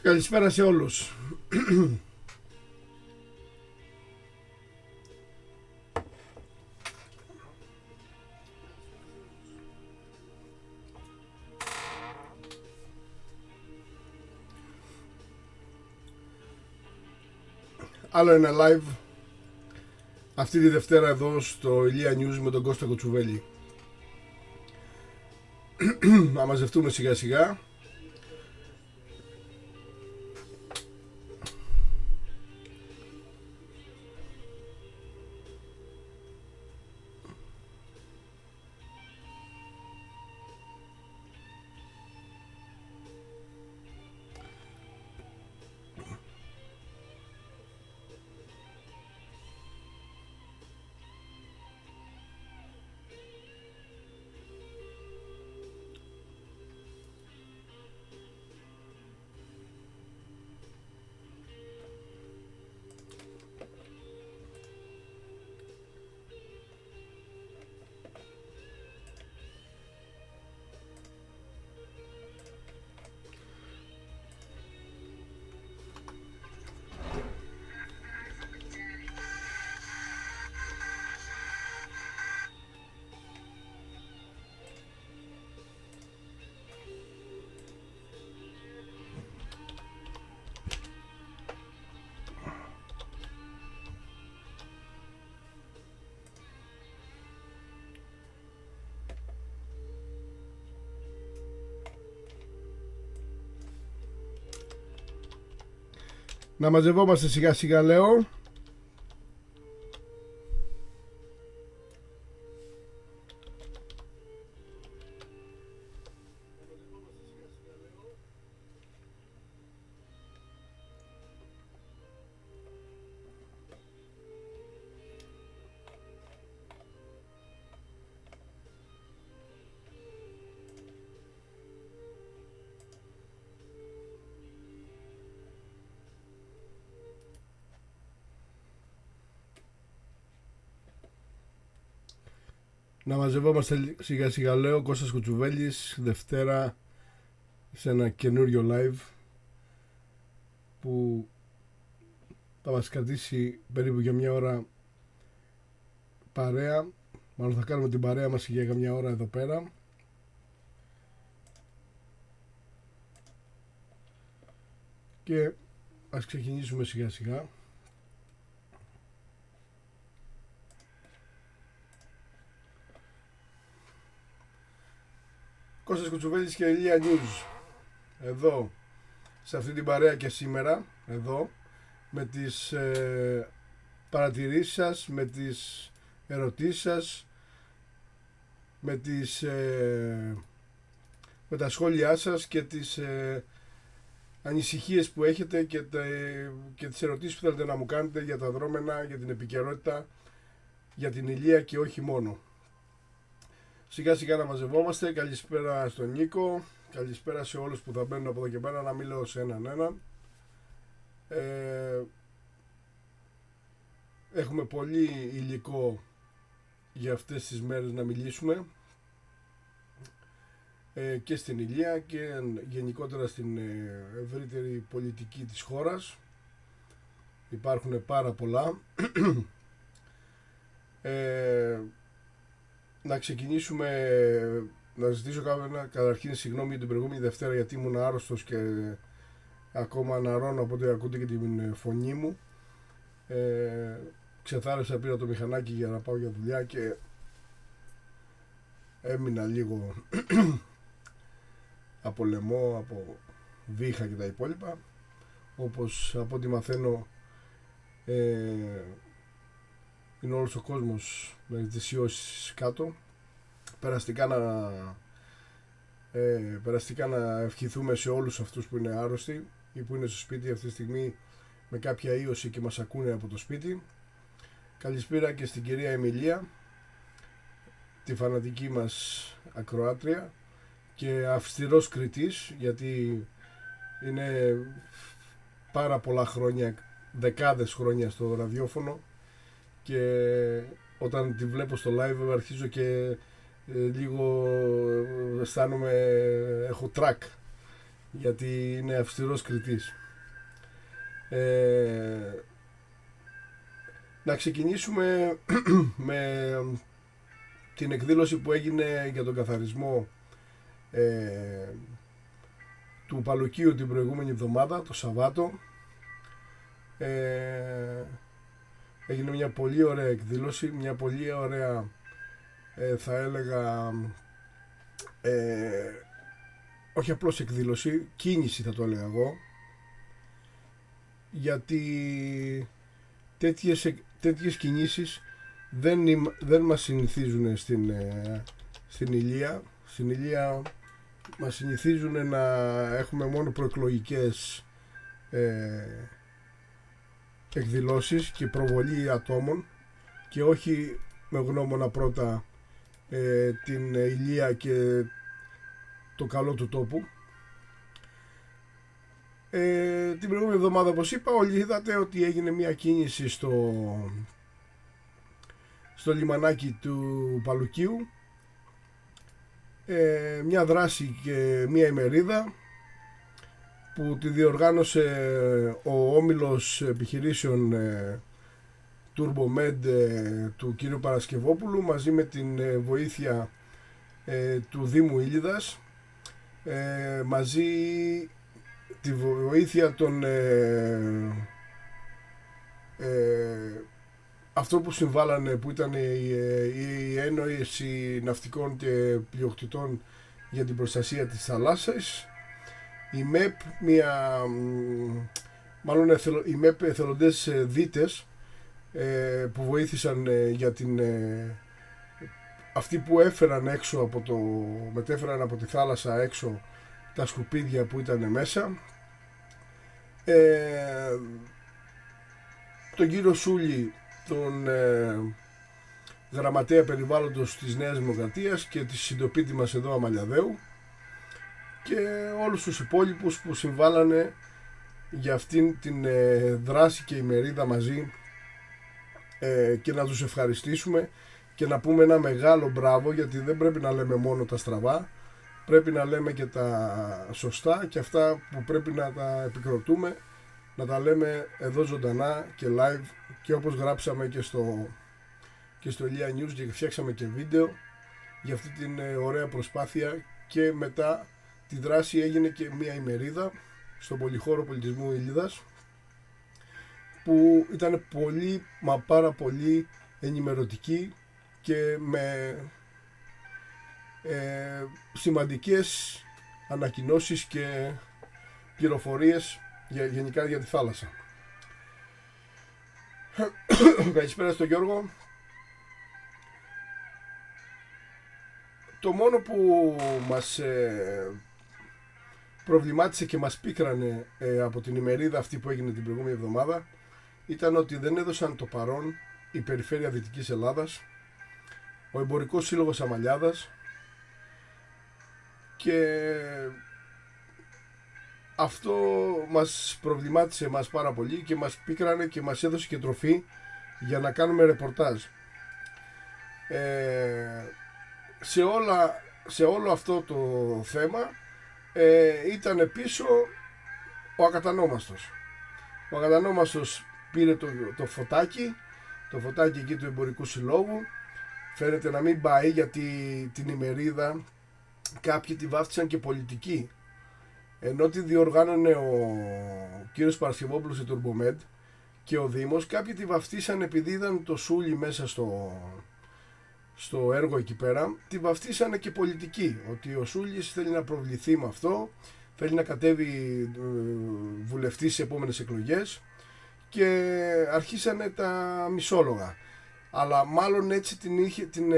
Καλησπέρα σε όλους. Άλλο ένα live αυτή τη Δευτέρα εδώ στο Ηλία News με τον Κώστα Κοτσουβέλη. Να μαζευτούμε σιγά σιγά. Να μαζευόμαστε σιγά σιγά, λέω. Να μαζευόμαστε σιγά σιγά, λέω. Κώστας Κουτσουβέλης, Δευτέρα, σε ένα καινούριο live που θα μας κρατήσει περίπου για μια ώρα παρέα. Μάλλον θα κάνουμε την παρέα μας για μια ώρα εδώ πέρα. Και ας ξεκινήσουμε σιγά σιγά. Κώστας Κουτσουβέλης και Ηλία News εδώ σε αυτή την παρέα και σήμερα εδώ με τις παρατηρήσεις σας, με τις ερωτήσεις σας, με τα σχόλιά σας και τις ανησυχίες που έχετε και τις ερωτήσεις που θέλετε να μου κάνετε για τα δρόμενα, για την επικαιρότητα, για την Ηλία και όχι μόνο. Σιγά σιγά να μαζευόμαστε. Καλησπέρα στον Νίκο. Καλησπέρα σε όλους που θα μπαίνουν από εδώ και πέρα. Να μην λέω σε έναν. Έχουμε πολύ υλικό για αυτές τις μέρες να μιλήσουμε. Και στην Ηλία και γενικότερα στην ευρύτερη πολιτική της χώρας. Υπάρχουν πάρα πολλά. Να ξεκινήσουμε, να ζητήσω καταρχήν συγγνώμη για την προηγούμενη Δευτέρα γιατί ήμουν άρρωστος και ακόμα αναρώνω, οπότε ακούτε και την φωνή μου. Ξεθάρεσα, πήρα το μηχανάκι για να πάω για δουλειά και έμεινα λίγο από λαιμό, από βήχα και τα υπόλοιπα. Όπως από ό,τι μαθαίνω είναι όλος ο κόσμος με τις ιώσεις κάτω. Περαστικά να ευχηθούμε σε όλους αυτούς που είναι άρρωστοι ή που είναι στο σπίτι αυτή τη στιγμή με κάποια ίωση και μας ακούνε από το σπίτι. Καλησπέρα και στην κυρία Εμιλία, τη φανατική μας ακροάτρια και αυστηρός κριτής, γιατί είναι πάρα πολλά χρόνια, δεκάδες χρόνια στο ραδιόφωνο και όταν τη βλέπω στο live αρχίζω και λίγο αισθάνομαι, έχω track γιατί είναι αυστηρός κριτής. Να ξεκινήσουμε με την εκδήλωση που έγινε για τον καθαρισμό του Παλουκίου την προηγούμενη εβδομάδα, το Σαββάτο. Έγινε μια πολύ ωραία εκδήλωση, μια πολύ ωραία θα έλεγα όχι απλώς εκδήλωση, κίνηση θα το έλεγα εγώ, γιατί τέτοιες κινήσεις δεν μας συνηθίζουν στην Ηλία. Στην Ηλία μας συνηθίζουν να έχουμε μόνο προεκλογικές εκδηλώσεις και προβολή ατόμων και όχι με γνώμονα πρώτα την Ηλία και το καλό του τόπου. Την προηγούμενη εβδομάδα, όπως είπα, όλοι είδατε ότι έγινε μια κίνηση στο λιμανάκι του Παλουκίου, μια δράση και μια ημερίδα που τη διοργάνωσε ο όμιλος επιχειρήσεων Turbomed του κ. Παρασκευόπουλου μαζί με την βοήθεια του Δήμου Ήλιδας, μαζί τη βοήθεια των αυτό που συμβάλανε, που ήταν η Ένωση Ναυτικών και Πλειοκτητών για την Προστασία της Θαλάσσης, η ΜΕΠ, οι ΜΕΠ εθελοντές δίτες που βοήθησαν για αυτοί που έφεραν έξω μετέφεραν από τη θάλασσα έξω τα σκουπίδια που ήταν μέσα, τον κύριο Σούλη, τον γραμματέα περιβάλλοντος της Νέας Δημοκρατίας και τη συντοπίτη μας εδώ Αμαλιαδέου, και όλους τους υπόλοιπους που συμβάλανε για αυτήν την δράση και ημερίδα μαζί, και να τους ευχαριστήσουμε και να πούμε ένα μεγάλο μπράβο, γιατί δεν πρέπει να λέμε μόνο τα στραβά, πρέπει να λέμε και τα σωστά και αυτά που πρέπει να τα επικροτούμε, να τα λέμε εδώ ζωντανά και live, και όπως γράψαμε και στο Ηλία News και φτιάξαμε και βίντεο για αυτή την ωραία προσπάθεια. Και μετά τη δράση έγινε και μια ημερίδα στον Πολυχώρο Πολιτισμού Ήλιδας, που ήταν πολύ μα πάρα πολύ ενημερωτική και με σημαντικές ανακοινώσεις και πληροφορίες γενικά για τη θάλασσα. Καλησπέρα στον Γιώργο. Το μόνο που μας προβλημάτισε και μας πίκρανε από την ημερίδα αυτή που έγινε την προηγούμενη εβδομάδα ήταν ότι δεν έδωσαν το παρόν η Περιφέρεια Δυτικής Ελλάδας, ο Εμπορικός Σύλλογος Αμαλιάδας, και αυτό μας προβλημάτισε μας πάρα πολύ και μας πίκρανε και μας έδωσε και τροφή για να κάνουμε ρεπορτάζ. Σε όλο αυτό το θέμα ήταν πίσω ο Ακατανόμαστος. Ο Ακατανόμαστος πήρε το φωτάκι εκεί του Εμπορικού Συλλόγου. Φαίνεται να μην πάει, γιατί την ημερίδα κάποιοι τη βάφτισαν και πολιτική, ενώ τη διοργάνωνε ο κύριος Παρασκευόπουλος σε Turbomed και ο Δήμος. Κάποιοι τη βαφτίσαν επειδή είδαν το Σούλι μέσα στο έργο εκεί πέρα, τη βαφτίσανε και πολιτική, ότι ο Σούλης θέλει να προβληθεί με αυτό, θέλει να κατέβει βουλευτής σε επόμενες εκλογές, και αρχίσανε τα μισόλογα. Αλλά μάλλον έτσι την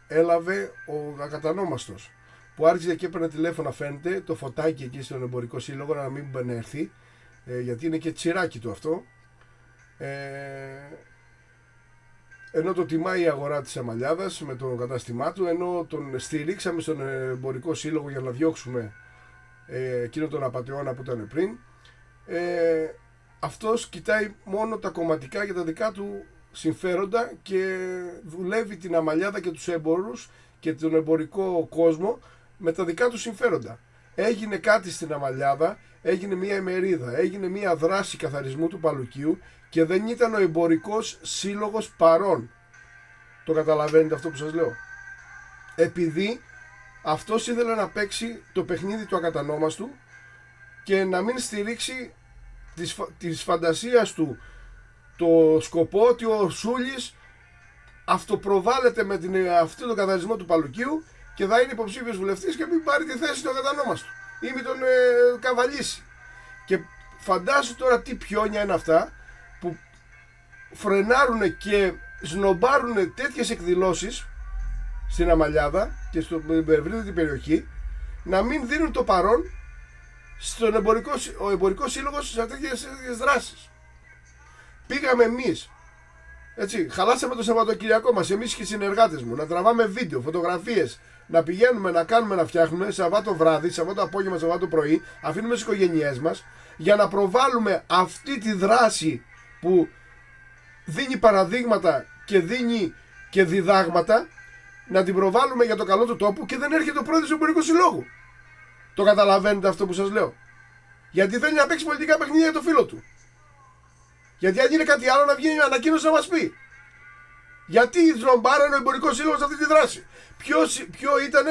έλαβε ο Ακατανόμαστος, που άρχισε και έπαιρνε τηλέφωνα, φαίνεται, το φωτάκι εκεί στον Εμπορικό Σύλλογο να μην έρθει, γιατί είναι και τσιράκι του αυτό, ενώ το τιμάει η αγορά της Αμαλιάδας με το κατάστημά του, ενώ τον στηρίξαμε στον Εμπορικό Σύλλογο για να διώξουμε εκείνο τον απατεώνα που ήταν πριν. Αυτός κοιτάει μόνο τα κομματικά και τα δικά του συμφέροντα και δουλεύει την Αμαλιάδα και τους έμπορους και τον εμπορικό κόσμο με τα δικά του συμφέροντα. έγινε κάτι στην Αμαλιάδα, έγινε μια ημερίδα, έγινε μια δράση καθαρισμού του Παλουκίου και δεν ήταν ο εμπορικός σύλλογος παρόν. Το καταλαβαίνετε αυτό που σας λέω? Επειδή αυτός ήθελε να παίξει το παιχνίδι του ακατανόμαστου και να μην στηρίξει της φαντασίας του το σκοπό ότι ο Σούλης αυτοπροβάλλεται με αυτό το καθαρισμό του Παλουκίου και θα είναι υποψήφιος βουλευτής και μην πάρει τη θέση του ακατανόμαστου ή μην τον καβαλήσει. Και φαντάσου τώρα τι πιόνια είναι αυτά που φρενάρουν και σνομπάρουν τέτοιες εκδηλώσεις στην Αμαλιάδα και στην ευρύτερη περιοχή, να μην δίνουν το παρόν στον εμπορικό σύλλογο σε τέτοιες δράσεις. Πήγαμε εμείς, έτσι, χαλάσαμε το Σαββατοκυριακό μας, εμείς και οι συνεργάτες μου, να τραβάμε βίντεο, φωτογραφίες, να πηγαίνουμε, να κάνουμε, να φτιάχνουμε Σαββάτο βράδυ, Σαββάτο απόγευμα, Σαββάτο πρωί, αφήνουμε τις οικογένειές μας για να προβάλλουμε αυτή τη δράση που δίνει παραδείγματα και δίνει και διδάγματα, να την προβάλλουμε για το καλό του τόπου και δεν έρχεται ο πρόεδρος του εμπορικού συλλόγου. Το καταλαβαίνετε αυτό που σας λέω? Γιατί θέλει να παίξει πολιτικά παιχνίδια για το φίλο του. Γιατί αν είναι κάτι άλλο να βγει ανακοίνωση να μας πει. Γιατί δρομπάρανε ο εμπορικός σύλλογος σε αυτή τη δράση? Ποιο ήταν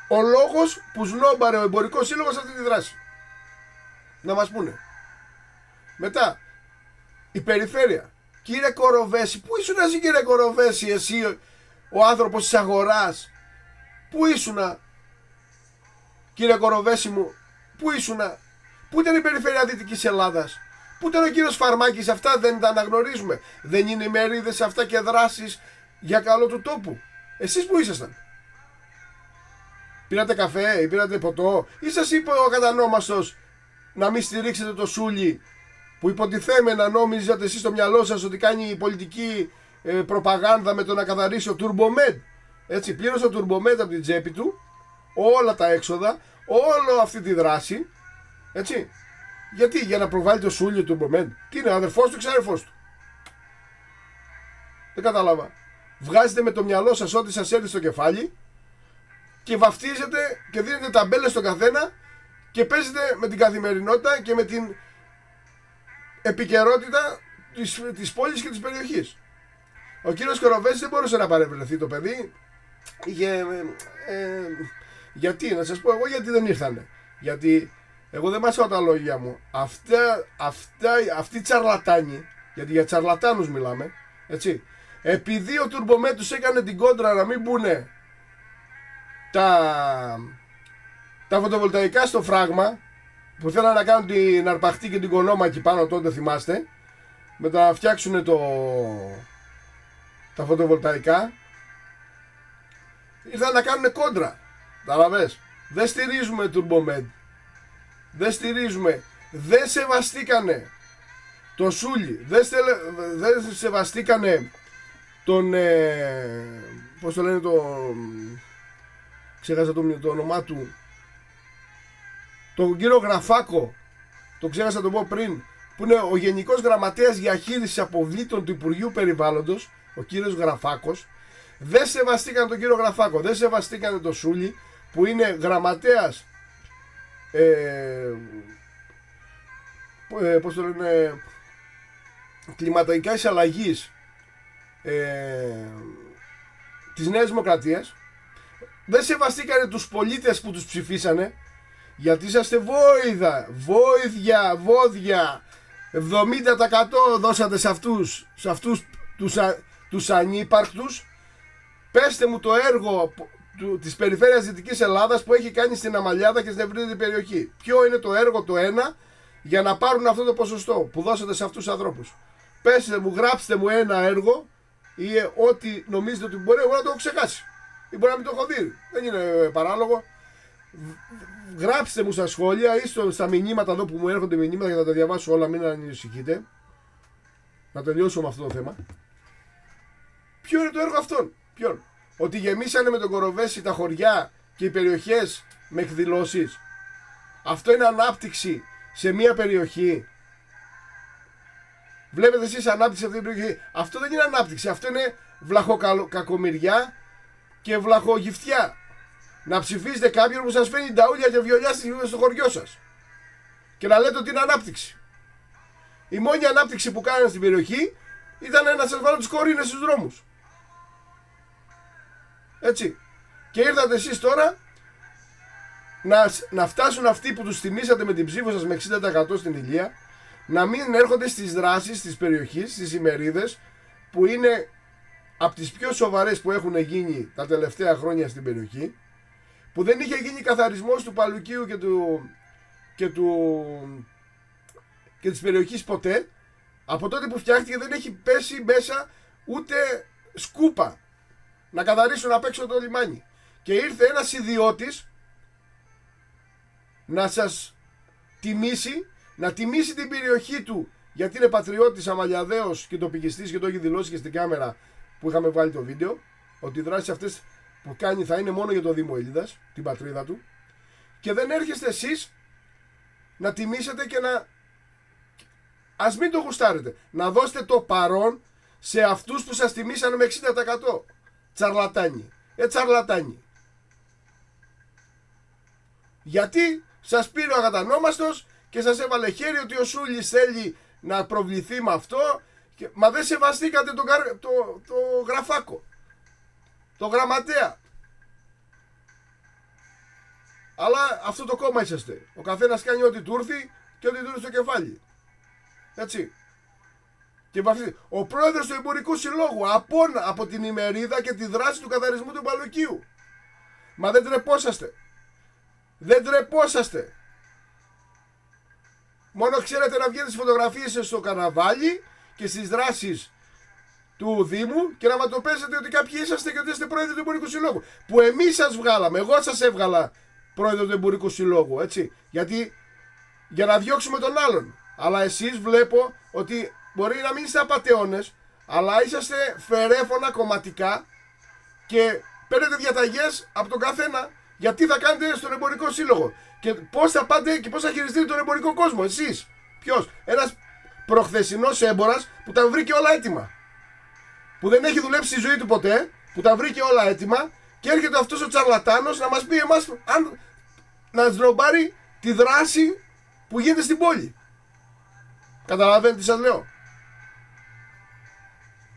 ο λόγος που σνόμπαρε ο εμπορικός σύλλογος σε αυτή τη δράση? Να μας πούνε. Μετά, η περιφέρεια. Κύριε Κοροβέση, πού ήσουν εσύ κύριε Κοροβέση, εσύ ο άνθρωπος της αγοράς? Πού ήσουνα κύριε Κοροβέση μου? Πού ήσουνα? Πού ήταν η περιφέρεια Δυτικής Ελλάδας? Πού ήταν ο κύριος Φαρμάκης? Αυτά δεν τα αναγνωρίζουμε? Δεν είναι ημερίδες αυτά και δράσεις για καλό του τόπου? Εσείς που ήσασταν? Πήρατε καφέ ή πήρατε ποτό? Ή σας είπε ο ακατανόμαστος να μην στηρίξετε το Σούλη που υποτιθέμενα νόμιζατε εσείς στο μυαλό σας ότι κάνει πολιτική προπαγάνδα με το να καθαρίσει ο Turbomed? Έτσι, πλήρωσε ο Turbomed από την τσέπη του όλα τα έξοδα, όλη αυτή τη δράση, έτσι. Γιατί? Για να προβάλλει το Σούλη του Turbomed? Τι είναι, αδερφός του ή ξαδερφός του? Δεν κατάλαβα. Βγάζετε με το μυαλό σας ό,τι σας έρθει στο κεφάλι και βαφτίζετε και δίνετε ταμπέλες στον καθένα και παίζετε με την καθημερινότητα και με την επικαιρότητα της πόλης και της περιοχής. Ο κύριος Κοροβέζης δεν μπορούσε να παρευρεθεί, το παιδί. Γιατί, να σας πω εγώ γιατί δεν ήρθανε. Γιατί εγώ δεν μάσαω τα λόγια μου. Αυτοί οι τσαρλατάνοι, γιατί για τσαρλατάνους μιλάμε, έτσι. Επειδή ο Turbomed τους έκανε την κόντρα να μην μπουνε τα φωτοβολταϊκά στο φράγμα, που θέλανε να κάνουν την αρπαχτή και την κονόμα εκεί πάνω τότε, θυμάστε, με το να φτιάξουν τα φωτοβολταϊκά, ήρθαν να κάνουν κόντρα. Καταλαβες? Δεν στηρίζουμε Turbomed. Δεν στηρίζουμε. Δεν σεβαστήκανε το Σούλη. Δεν σεβαστήκανε τον πώς το λένε, ξέχασα το όνομά του, τον κύριο Γραφάκο, το ξέχασα να το πω πριν, που είναι ο Γενικός Γραμματέας Διαχείρισης Αποβλήτων του Υπουργείου Περιβάλλοντος, ο κύριος Γραφάκος. Δεν σεβαστήκαν τον κύριο Γραφάκο, δεν σεβαστήκαν τον Σούλη που είναι γραμματέας πώς το λένε, κλιματικής αλλαγής της Νέας Δημοκρατίας. Δεν σεβαστήκανε τους πολίτες που τους ψηφίσανε, γιατί είσαστε βόδια. 70% δώσατε σε αυτούς τους ανύπαρκτους. Πέστε μου το έργο της περιφέρειας Δυτικής Ελλάδας που έχει κάνει στην Αμαλιάδα και στην ευρύτερη περιοχή. Ποιο είναι το έργο το ένα για να πάρουν αυτό το ποσοστό που δώσατε σε αυτούς τους ανθρώπους? Πέστε μου, γράψτε μου ένα έργο ή ό,τι νομίζετε ότι μπορεί, εγώ να το έχω ξεχάσει ή μπορεί να μην το έχω δει. Δεν είναι παράλογο. Γράψτε μου στα σχόλια ή στα μηνύματα εδώ που μου έρχονται μηνύματα για να τα διαβάσω όλα, μην ανησυχείτε. Να τελειώσω με αυτό το θέμα. Ποιο είναι το έργο αυτόν? Ποιον? Ότι γεμίσανε με τον Κοροβέση τα χωριά και οι περιοχές με εκδηλώσεις? Αυτό είναι ανάπτυξη σε μια περιοχή? Βλέπετε εσείς ανάπτυξη σε αυτή την περιοχή? Αυτό δεν είναι ανάπτυξη, αυτό είναι βλαχοκακομοιριά και βλαχογυφτιά. να ψηφίσετε κάποιον που σας φέρνει ταούλια και βιολιά στο χωριό σας και να λέτε ότι είναι ανάπτυξη. Η μόνη ανάπτυξη που κάνανε στην περιοχή ήταν να σας βάλουν τις κορίνες στους δρόμους. Έτσι. Και ήρθατε εσείς τώρα να φτάσουν αυτοί που τους τιμήσατε με την ψήφο σας με 60% στην Ηλία, να μην έρχονται στις δράσεις της περιοχής, στις ημερίδες, που είναι από τις πιο σοβαρές που έχουν γίνει τα τελευταία χρόνια στην περιοχή, που δεν είχε γίνει καθαρισμός του Παλουκίου και της περιοχής ποτέ. Από τότε που φτιάχτηκε δεν έχει πέσει μέσα ούτε σκούπα να καθαρίσουν απ' έξω το λιμάνι. Και ήρθε ένας ιδιώτης να σας τιμήσει, να τιμήσει την περιοχή του, γιατί είναι πατριώτης, αμαλιαδαίος και τοπικιστής και το έχει δηλώσει και στην κάμερα που είχαμε βάλει το βίντεο, ότι οι δράσεις αυτές που κάνει θα είναι μόνο για το Δήμο Ήλιδας, την πατρίδα του, και δεν έρχεστε εσείς να τιμήσετε και να... Ας μην το γουστάρετε, να δώσετε το παρόν σε αυτούς που σας τιμήσανε με 60%. Τσαρλατάνοι. Τσαρλατάνοι. Γιατί σας πήρε ο αγατανόμαστος και σας έβαλε χέρι ότι ο Σούλης θέλει να προβληθεί με αυτό, μα δεν σεβαστήκατε το γραφάκο, το γραμματέα. Αλλά αυτό το κόμμα είσαστε. Ο καθένας κάνει ό,τι του έρθει και ό,τι του έρθει στο κεφάλι. Έτσι. Και ο πρόεδρος του Εμπορικού Συλλόγου από την ημερίδα και τη δράση του καθαρισμού του Παλουκίου. Μα δεν τρεπόσαστε. Δεν τρεπόσαστε. Μόνο ξέρετε να βγαίνετε στις φωτογραφίες στο καρναβάλι και στις δράσεις του Δήμου και να ματοπέσετε ότι κάποιοι είσαστε και ότι είστε πρόεδροι του Εμπορικού Συλλόγου. Που εμείς σας βγάλαμε. Εγώ σας έβγαλα πρόεδρο του Εμπορικού Συλλόγου. Έτσι. Γιατί για να διώξουμε τον άλλον. Αλλά εσείς βλέπω ότι μπορεί να μην είστε απατεώνες, αλλά είσαστε φερέφωνα κομματικά και παίρνετε διαταγές από τον καθένα γιατί θα κάνετε στον Εμπορικό Σύλλογο και πώς θα πάτε και πώς θα χειριστείτε τον εμπορικό κόσμο. Εσείς. Ποιος? Ένας προχθεσινός έμπορας που τα βρήκε όλα έτοιμα. Που δεν έχει δουλέψει στη ζωή του ποτέ, που τα βρήκε όλα έτοιμα και έρχεται αυτός ο τσαρλατάνος να μας πει εμάς να σδρομπάρει τη δράση που γίνεται στην πόλη. Καταλαβαίνετε τι σας λέω?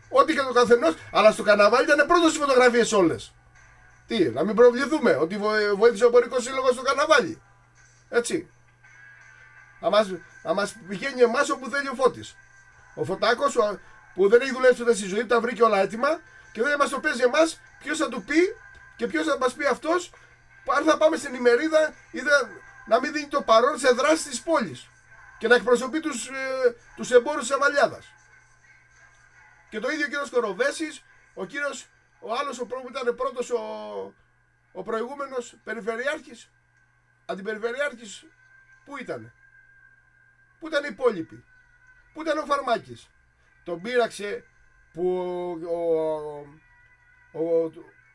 Ό,τι και το καθενός, αλλά στο καρναβάλι ήταν πρώτος στις φωτογραφίες όλες. Τι, να μην προβληθούμε ότι βοήθησε ο Εμπορικός Σύλλογος στο καρναβάλι. Έτσι. Να μας πηγαίνει εμάς όπου θέλει ο Φώτης. Ο Φωτάκος που δεν έχει δουλέψει ούτε στη ζωή του, τα βρήκε όλα έτοιμα και δεν μας το παίζει εμάς ποιος θα του πει και ποιος θα μας πει αυτός αν θα πάμε στην ημερίδα ή να μην δίνει το παρόν σε δράσεις της πόλης και να εκπροσωπεί τους εμπόρους της Αμαλιάδας. Και το ίδιο ο κύριος Κοροβέσης, ο άλλος που ήταν πρώτος ο προηγούμενος περιφερειάρχης, αντιπεριφερειάρχης, πού ήταν? Πού ήταν οι υπόλοιποι? Πού ήταν ο Φαρμάκης? Τον πείραξε που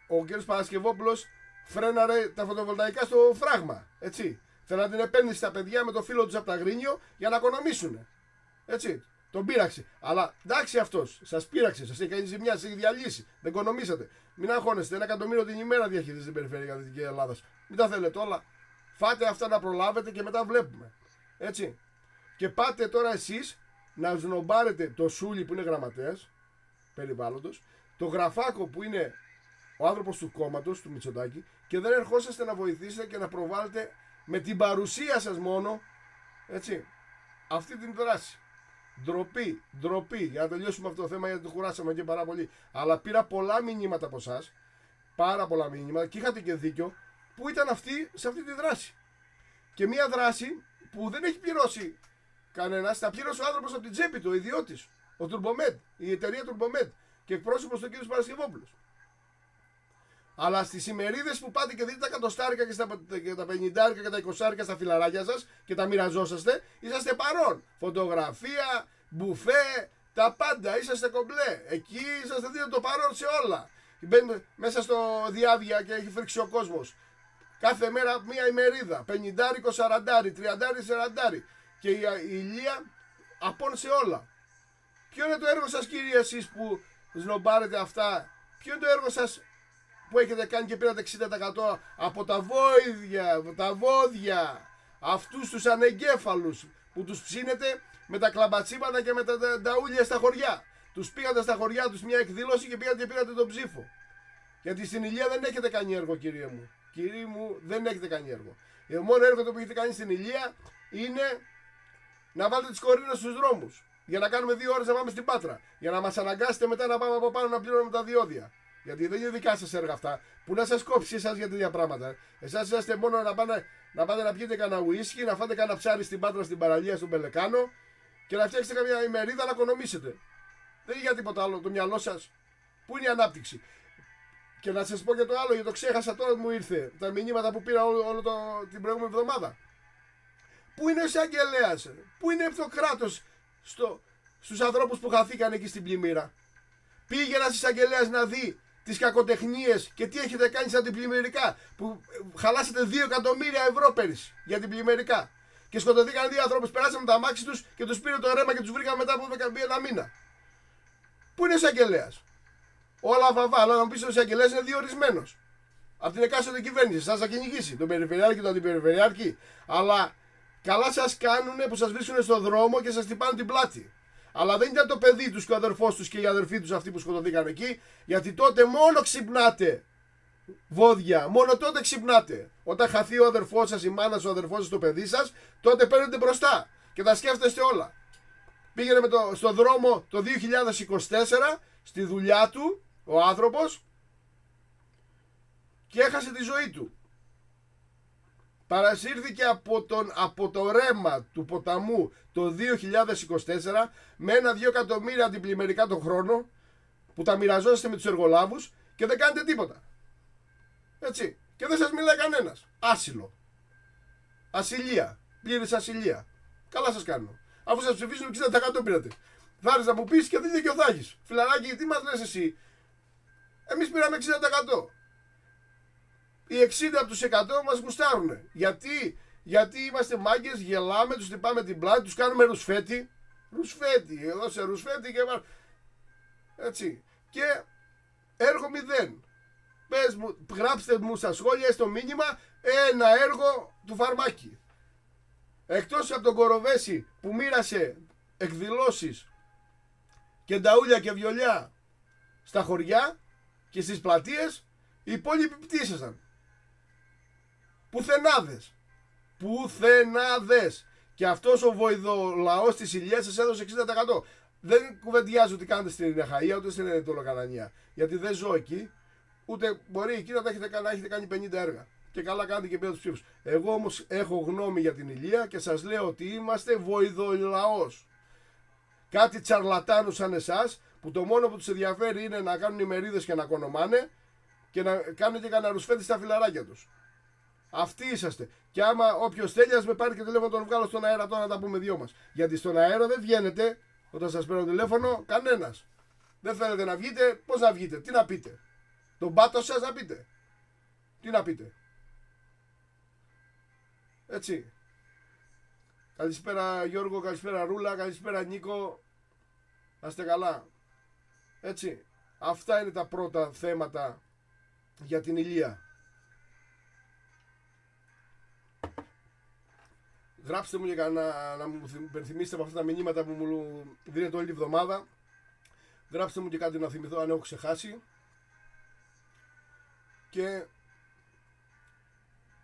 ο κύριος Παρασκευόπουλος φρέναρε τα φωτοβολταϊκά στο φράγμα, έτσι. Θέλανε την επένδυση στα παιδιά με το φίλο τους από τα Αγρίνιο για να οικονομήσουν. Έτσι. Τον πείραξε. Αλλά εντάξει αυτός. Σας πείραξε. Σας έχει κάνει ζημιά. Σας έχει διαλύσει. Δεν οικονομήσατε. Μην αγχώνεστε. 1 εκατομμύριο την ημέρα διαχειρίζεται την περιφέρεια Δυτικής Ελλάδας. Μην τα θέλετε όλα. Φάτε αυτά να προλάβετε και μετά βλέπουμε. Έτσι. Και πάτε τώρα εσείς να σνομπάρετε το Σούλη που είναι γραμματέας περιβάλλοντος, το Γραφάκο που είναι ο άνθρωπος του κόμματος, του Μητσοτάκη, και δεν ερχόσαστε να βοηθήσετε και να προβάλλετε με την παρουσία σας μόνο, έτσι, αυτή την δράση. Ντροπή, ντροπή. Για να τελειώσουμε αυτό το θέμα, γιατί το κουράσαμε και πάρα πολύ. Αλλά πήρα πολλά μηνύματα από εσάς, πάρα πολλά μηνύματα, και είχατε και δίκιο, που ήταν αυτοί σε αυτή τη δράση. Και μια δράση που δεν έχει πληρώσει κανένας, τα πλήρωσε ο άνθρωπος από την τσέπη του, ο ιδιώτης, ο Turbomed, η εταιρεία Turbomed, και εκπρόσωπος του κ. Παρασκευόπουλος. Αλλά στις ημερίδες που πάτε και δείτε τα εκατοστάρικα και τα 50 και τα 20 στα φιλαράκια σας και τα μοιραζόσαστε, είσαστε παρόν. Φωτογραφία, μπουφέ, τα πάντα, είσαστε κομπλέ. Εκεί είσαστε, δείτε το παρόν σε όλα. Μπαίνετε μέσα στο διάβια και έχει φρίξει ο κόσμος. Κάθε μέρα μία ημερίδα, 50, 40, 30, 40. Και η Ηλία απόν σε όλα. Ποιο είναι το έργο σας, κύριε, εσείς που σνομπάρετε αυτά? Ποιο είναι το έργο σας που έχετε κάνει και πήρατε 60% από τα βόηδια, τα βόδια, αυτούς τους ανεγκέφαλους που τους ψήνετε με τα κλαμπατσίματα και με τα νταούλια στα χωριά. Τους πήγατε στα χωριά τους μια εκδήλωση και πήγατε και πήρατε τον ψήφο. Γιατί στην Ηλία δεν έχετε κάνει έργο, κύριε μου. Κύριε μου, δεν έχετε κάνει έργο. Το μόνο έργο που έχετε κάνει στην Ηλία είναι να βάλετε τις κορίνες στους δρόμους. Για να κάνουμε 2 ώρες να πάμε στην Πάτρα. Για να μας αναγκάσετε μετά να πάμε από πάνω να πληρώνουμε τα διόδια. Γιατί δεν είναι δικά σας έργα αυτά. Που να σας κόψει εσάς για τέτοια πράγματα. Εσάς είσαστε μόνο να πάτε να πιείτε κανένα ουίσκι, να φάτε κανένα ψάρι στην Πάτρα, στην παραλία, στον Πελεκάνο και να φτιάξετε καμιά ημερίδα να οικονομήσετε. Δεν είναι για τίποτα άλλο το μυαλό σας. Πού είναι η ανάπτυξη. Και να σας πω και το άλλο, γιατί το ξέχασα τώρα μου ήρθε. Τα μηνύματα που πήρα την προηγούμενη εβδομάδα. Πού είναι ο εισαγγελέας, πού είναι το κράτος στους ανθρώπους που χαθήκαν εκεί στην πλημμύρα. Πήγε ένας εισαγγελέας να δει τις κακοτεχνίες και τι έχετε κάνει σαν την πλημμυρικά. Που χαλάσατε 2 εκατομμύρια ευρώ πέρυσι για την πλημμυρικά. Και σκοτωθήκαν 2 ανθρώπους, περάσαμε τα αμάξι τους και τους πήρε το ρέμα και τους βρήκαμε μετά από 1 μήνα. Πού είναι ο εισαγγελέας. Όλα βαβά, αλλά να μου πεις ότι ο εισαγγελέας είναι διορισμένος από την εκάστοτε κυβέρνηση. Σας θα κυνηγήσει τον περιφερειάρχη και τον αντιπεριφερειάρχη. Αλλά καλά σας κάνουνε που σας βρίσκουν στον δρόμο και σας τυπάνε την πλάτη. Αλλά δεν ήταν το παιδί τους και ο αδερφός τους και οι αδερφοί τους αυτοί που σκοτωθήκαν εκεί. Γιατί τότε μόνο ξυπνάτε βόδια, μόνο τότε ξυπνάτε. Όταν χαθεί ο αδερφός σας, η μάνα σας, ο αδερφός σας, το παιδί σας, τότε παίρνετε μπροστά και τα σκέφτεστε όλα. Πήγαινε στον δρόμο το 2024 στη δουλειά του ο άνθρωπος και έχασε τη ζωή του. Παρασύρθηκε από το ρέμα του ποταμού το 2024 με 1-2 εκατομμύρια αντιπλημμυρικά τον χρόνο που τα μοιραζόσαστε με τους εργολάβους και δεν κάνετε τίποτα. Έτσι. Και δεν σας μιλάει κανένας. Άσυλο. Ασυλία. Πλήρης ασυλία. Καλά σας κάνω. Αφού σας ψηφίσουν 60% πήρατε. Θα έρθεις να μου πεις και δεν δικαιωθά έχεις. Φιλαράκι, τι μας λες εσύ. Εμείς πήραμε 60%. Οι 60 από τους 100 μας γουστάρουνε. Γιατί είμαστε μάγκες, γελάμε, τους τυπάμε την πλάτη, τους κάνουμε ρουσφέτη. Ρουσφέτη, εδώ σε ρουσφέτη και έτσι. Και έργο 0. Πες μου, γράψτε μου στα σχόλια στο μήνυμα ένα έργο του Φαρμάκη. Εκτός από τον Κοροβέση που μοίρασε εκδηλώσεις και νταούλια και βιολιά στα χωριά και στις πλατείες, οι υπόλοιποι πτήσασαν. Πουθενάδες. Πουθενάδες. Και αυτός ο βοηδολαός της Ηλιάς σας έδωσε 60%. Δεν κουβεντιάζω τι κάνετε στην Αχαΐα ούτε στην Τολοκανανία. Γιατί δεν ζω εκεί. Ούτε μπορεί εκεί να έχετε κάνει 50 έργα. Και καλά κάνετε και πήρατε τους ψήφους. Εγώ όμως έχω γνώμη για την Ηλία και σας λέω ότι είμαστε βοηδολαός. Κάτι τσαρλατάνους σαν εσάς που το μόνο που τους ενδιαφέρει είναι να κάνουν ημερίδες και να κονομάνε και να κάνουν και κανένα ρουσφέτη στα φιλαράκια τους. Αυτοί είσαστε. Και άμα όποιος θέλει, ας με πάρει και τηλέφωνο, τον βγάλω στον αέρα τώρα να τα πούμε δυο μας. Γιατί στον αέρα δεν βγαίνετε όταν σας παίρνω τηλέφωνο κανένας. Δεν θέλετε να βγείτε, πώς να βγείτε, τι να πείτε. Τον πάτο σας να πείτε. Τι να πείτε. Έτσι. Καλησπέρα Γιώργο, καλησπέρα Ρούλα, καλησπέρα Νίκο. Να είστε καλά. Έτσι. Αυτά είναι τα πρώτα θέματα για την Ηλία. Γράψτε μου για να μου υπενθυμίσετε από αυτά τα μηνύματα που μου δίνετε όλη τη βδομάδα. Γράψτε μου και κάτι να θυμηθώ αν έχω ξεχάσει. Και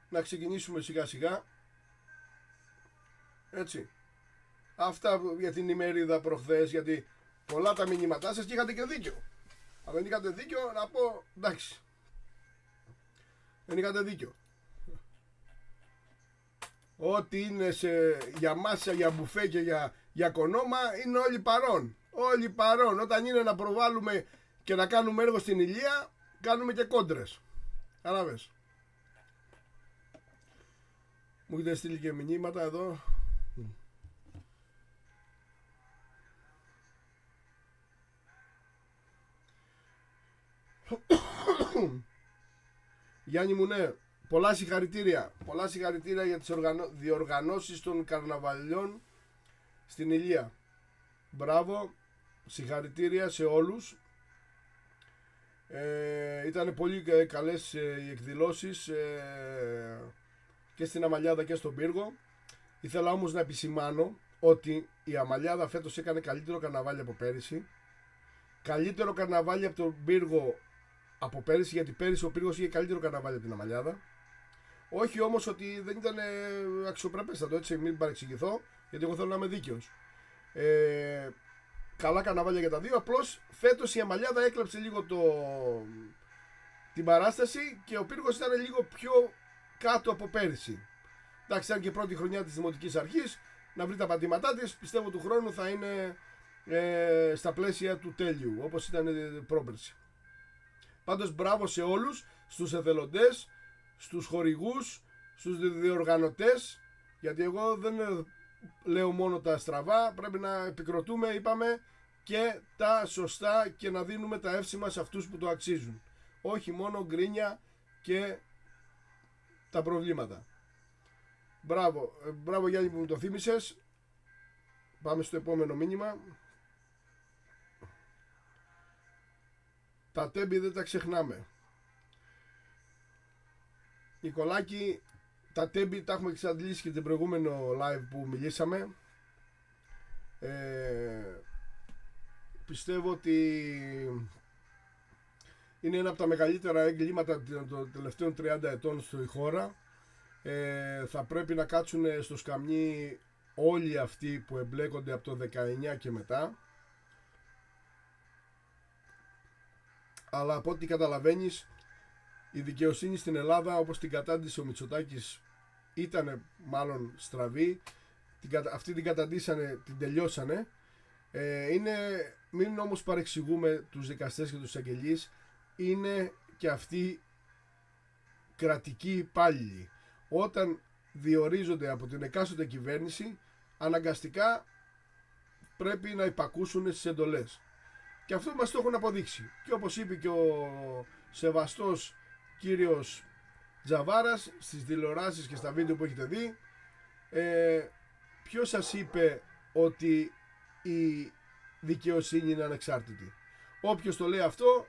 να ξεκινήσουμε σιγά σιγά. Έτσι. Αυτά για την ημερίδα προχθές, γιατί πολλά τα μηνύματά σας και είχατε και δίκιο. Αν δεν είχατε δίκιο να πω εντάξει. Δεν είχατε δίκιο. Ό,τι είναι για μάσα, για μπουφέ και για κονόμα είναι όλοι παρόν. Όλοι παρόν. Όταν είναι να προβάλλουμε και να κάνουμε έργο στην Ηλία, κάνουμε και κόντρες. Κατάλαβες. Μου έχετε στείλει και μηνύματα εδώ. Γιάννη μου, ναι, πολλά συγχαρητήρια. Πολλά συγχαρητήρια για τις διοργανώσεις των καρναβαλιών στην Ηλία. Μπράβο, συγχαρητήρια σε όλους. Ήταν πολύ καλές οι εκδηλώσεις και στην Αμαλιάδα και στον Πύργο. Ήθελα όμως να επισημάνω ότι η Αμαλιάδα φέτος έκανε καλύτερο καρναβάλι από πέρυσι. Καλύτερο καρναβάλι από τον Πύργο από πέρυσι, γιατί πέρυσι ο Πύργος είχε καλύτερο καρναβάλι από την Αμαλιάδα. Όχι όμως ότι δεν ήταν αξιοπρεπέστατο, έτσι, μην παρεξηγηθώ, γιατί εγώ θέλω να είμαι δίκαιος. Καλά καρναβάλια για τα δύο. Απλώς φέτος η Αμαλιάδα έκλαψε λίγο την παράσταση και ο Πύργος ήταν λίγο πιο κάτω από πέρυσι. Εντάξει, ήταν και πρώτη χρονιά της Δημοτικής Αρχής, να βρει τα πατήματά της. Πιστεύω του χρόνου θα είναι στα πλαίσια του τέλειου, όπως ήταν πρόπερση. Πάντως μπράβο σε όλους, στους εθελοντές, στους χορηγούς, στους διοργανωτές, γιατί εγώ δεν λέω μόνο τα στραβά, πρέπει να επικροτούμε, είπαμε, και τα σωστά και να δίνουμε τα εύσημα σε αυτούς που το αξίζουν. Όχι μόνο γκρίνια και τα προβλήματα. Μπράβο Γιάννη που μου το θύμισες. Πάμε στο επόμενο μήνυμα. Τα τέμπη δεν τα ξεχνάμε. Νικολάκη, τα τέμπη τα έχουμε εξαντλήσει και την προηγούμενο live που μιλήσαμε. Πιστεύω ότι είναι ένα από τα μεγαλύτερα εγκλήματα των τελευταίων 30 ετών στη χώρα. Θα πρέπει να κάτσουν στο σκαμνί όλοι αυτοί που εμπλέκονται από το 19 και μετά. Αλλά από ό,τι καταλαβαίνεις, η δικαιοσύνη στην Ελλάδα, όπως την κατάντησε ο Μητσοτάκης, ήταν μάλλον στραβή. Αυτοί την καταντήσανε, την τελειώσανε. Μην όμως παρεξηγούμε τους δικαστές και τους εισαγγελείς. Είναι και αυτοί κρατικοί υπάλληλοι. Όταν διορίζονται από την εκάστοτε κυβέρνηση, αναγκαστικά πρέπει να υπακούσουν στις εντολές. Και αυτό μας το έχουν αποδείξει. Και όπως είπε και ο σεβαστός κύριος Τζαβάρας στις τηλεοράσεις και στα βίντεο που έχετε δει, ποιος σας είπε ότι η δικαιοσύνη είναι ανεξάρτητη? Όποιος το λέει αυτό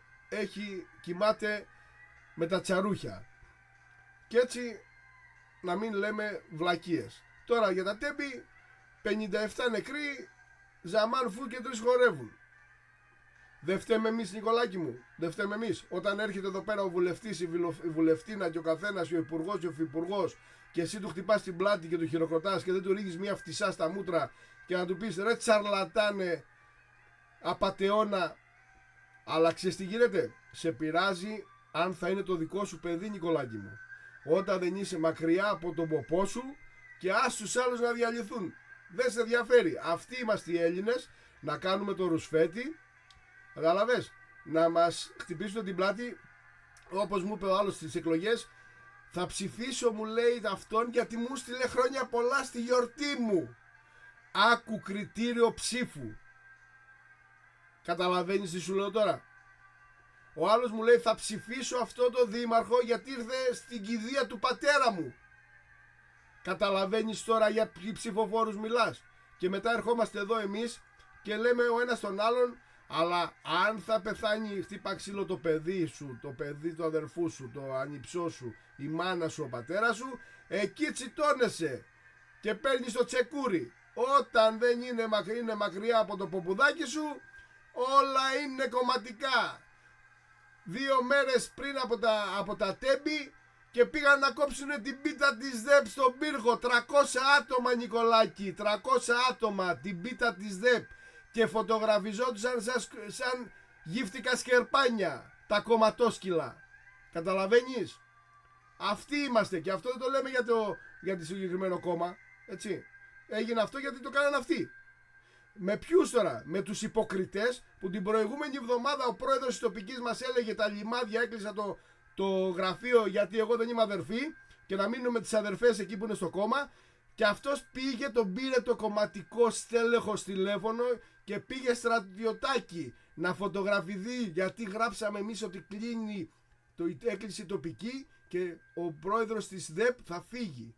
κοιμάται με τα τσαρούχια. Και έτσι να μην λέμε βλακίες. Τώρα για τα τέμπη, 57 νεκροί, Ζαμάν Φου και 3 χορεύουν. Δεν φταίμε εμείς, Νικολάκη μου, δεν φταίμε εμείς. Όταν έρχεται εδώ πέρα ο βουλευτής, η βουλευτίνα και ο καθένας και ο υπουργός και ο υφυπουργός, και εσύ του χτυπάς την πλάτη και του χειροκροτάς και δεν του ρίχνεις μια φτισά στα μούτρα και να του πεις ρε τσαρλατάνε, απατεώνα, αλλά ξέρεις τι γίνεται? Σε πειράζει αν θα είναι το δικό σου παιδί, Νικολάκη μου. Όταν δεν είσαι μακριά από τον ποπό σου και ας τους άλλους να διαλυθούν. Δεν σε ενδιαφέρει. Αυτοί είμαστε οι Έλληνες, να κάνουμε το ρουσφέτη. Καταλαβες, να μας χτυπήσουν την πλάτη. Όπως μου είπε ο άλλος στις εκλογές, θα ψηφίσω, μου λέει, αυτόν γιατί μου στείλε χρόνια πολλά στη γιορτή μου. Άκου κριτήριο ψήφου. Καταλαβαίνεις τι σου λέω τώρα? Ο άλλος μου λέει θα ψηφίσω αυτό το δήμαρχο γιατί ήρθε στην κηδεία του πατέρα μου. Καταλαβαίνεις τώρα για ποιοι ψηφοφόρους μιλάς? Και μετά ερχόμαστε εδώ εμείς και λέμε ο ένας τον άλλον, αλλά αν θα πεθάνει χτύπα ξύλο το παιδί σου, το παιδί του αδερφού σου, το ανιψό σου, η μάνα σου, ο πατέρας σου, εκεί τσιτώνεσαι και παίρνεις το τσεκούρι. Όταν δεν είναι μακριά από το ποπουδάκι σου, όλα είναι κομματικά. 2 μέρες πριν από τα τέμπη και πήγαν να κόψουν την πίτα της ΔΕΠ στον Πύργο. 300 άτομα, Νικολάκη, 300 άτομα την πίτα της ΔΕΠ και φωτογραφιζόντουσαν σαν γύφτικα σκερπάνια τα κομματόσκυλα. Καταλαβαίνεις? Αυτοί είμαστε και αυτό δεν το λέμε για το συγκεκριμένο κόμμα, έτσι. Έγινε αυτό γιατί το κάνανε αυτοί. Με ποιους τώρα? Με τους υποκριτές που την προηγούμενη εβδομάδα ο πρόεδρος της τοπικής μας έλεγε τα λιμάδια, έκλεισα το γραφείο γιατί εγώ δεν είμαι αδερφή και να μείνω με τις αδερφές εκεί που είναι στο κόμμα, και αυτός τον πήρε το κομματικό στέλεχος τηλέφωνο και πήγε στρατιωτάκι να φωτογραφηθεί γιατί γράψαμε εμείς ότι έκλεισε η τοπική και ο πρόεδρος της ΔΕΠ θα φύγει.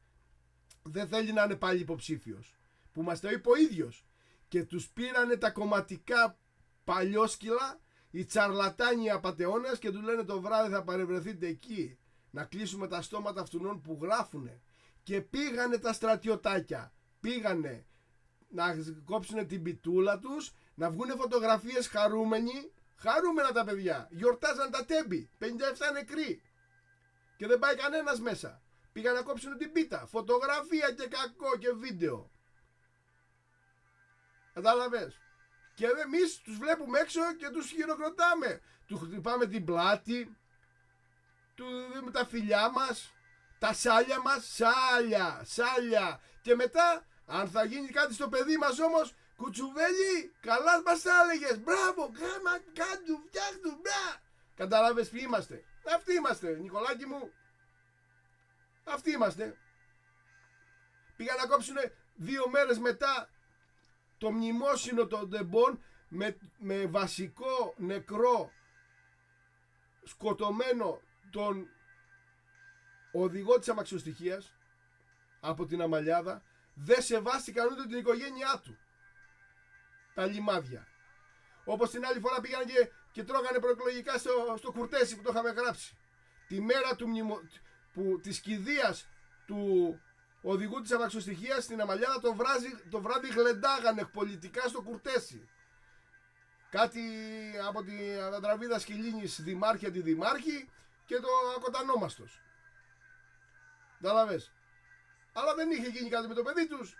Δεν θέλει να είναι πάλι υποψήφιος, που μας το είπε ο ίδιος. Και τους πήρανε τα κομματικά παλιόσκυλα οι τσαρλατάνοι απατεώνες και του λένε το βράδυ θα παρευρεθείτε εκεί να κλείσουμε τα στόματα αυτών που γράφουνε. Και πήγανε τα στρατιωτάκια, πήγανε να κόψουν την πιτούλα τους, να βγουν φωτογραφίες χαρούμενοι, χαρούμενα τα παιδιά, γιορτάζαν τα τέμπη, 57 νεκροί και δεν πάει κανένας μέσα. Πήγαν να κόψουν την πίτα, φωτογραφία και κακό και βίντεο. Κατάλαβες? Και εμείς τους βλέπουμε έξω και τους χειροκροτάμε. Του χτυπάμε την πλάτη, του δίνουμε τα φιλιά μας, τα σάλια μας, σάλια. Και μετά, αν θα γίνει κάτι στο παιδί μας όμως, κουτσουβέλι, καλά μας τα έλεγες, μπράβο, κάντου, φτιάχνου, μπρά. Κατάλαβες ποιοι είμαστε? Αυτοί είμαστε, Νικολάκη μου. Αυτοί είμαστε. Πήγαν να κόψουν 2 μέρες μετά το μνημόσυνο των τεμπών με βασικό νεκρό σκοτωμένο τον οδηγό της αμαξοστοιχίας από την Αμαλιάδα. Δεν σεβάστηκαν ούτε την οικογένειά του. Τα λιμάδια. Όπως την άλλη φορά πήγαν και τρώγανε προεκλογικά στο Κουρτέσι που το είχαμε γράψει. Τη μέρα της κηδείας του οδηγού της αμαξοστοιχίας στην Αμαλιάδα το βράδυ γλεντάγανε πολιτικά στο Κουρτέσι. Κάτι από την Αντραβίδα Σκυλίνης δημάρχη αντιδημάρχη και το ακοτανόμαστος. Καταλαβες? Αλλά δεν είχε γίνει κάτι με το παιδί τους.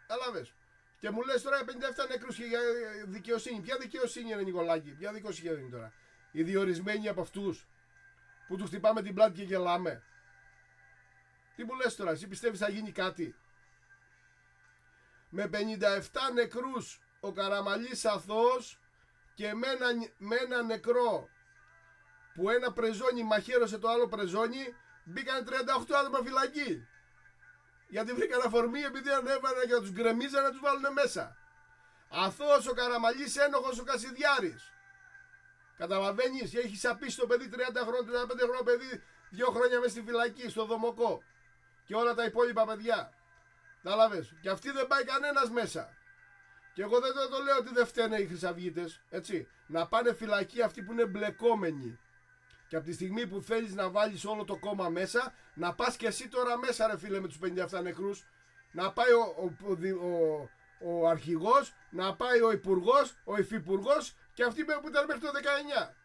Καταλαβες? Και μου λες τώρα 57 νεκρούς για δικαιοσύνη. Ποια δικαιοσύνη είναι, Νικολάκη? Ποια δικαιοσύνη είναι τώρα? Οι διορισμένοι από αυτούς που τους χτυπάμε την πλάτη και γελάμε. Τι μου λες τώρα? Εσύ πιστεύεις θα γίνει κάτι? Με 57 νεκρούς ο Καραμαλής αθώος και με ένα νεκρό που ένα πρεζόνι μαχαίρωσε το άλλο πρεζόνι, μπήκαν 38 άτομα φυλακή. Γιατί βρήκαν αφορμή επειδή ανέβαιναν και τους γκρεμίζαν να τους βάλουν μέσα. Αθώος ο Καραμαλής, ένοχος ο Κασιδιάρης. Καταλαβαίνεις? Και έχει σαπίσει το παιδί 30 χρόνια, 35 χρόνια παιδί, 2 χρόνια μέσα στη φυλακή, στο Δομοκό. Και όλα τα υπόλοιπα παιδιά. Κατάλαβες? Και αυτοί δεν πάει κανένας μέσα. Και εγώ δεν το λέω ότι δεν φταίνε οι χρυσαυγίτες, έτσι. Να πάνε φυλακή αυτοί που είναι μπλεκόμενοι. Και από τη στιγμή που θέλεις να βάλεις όλο το κόμμα μέσα, να πας και εσύ τώρα μέσα, ρε φίλε, με τους 57 νεκρούς. Να πάει ο αρχηγός, να πάει ο υπουργός, ο υφυπουργός και αυτοί που ήταν μέχρι το 19.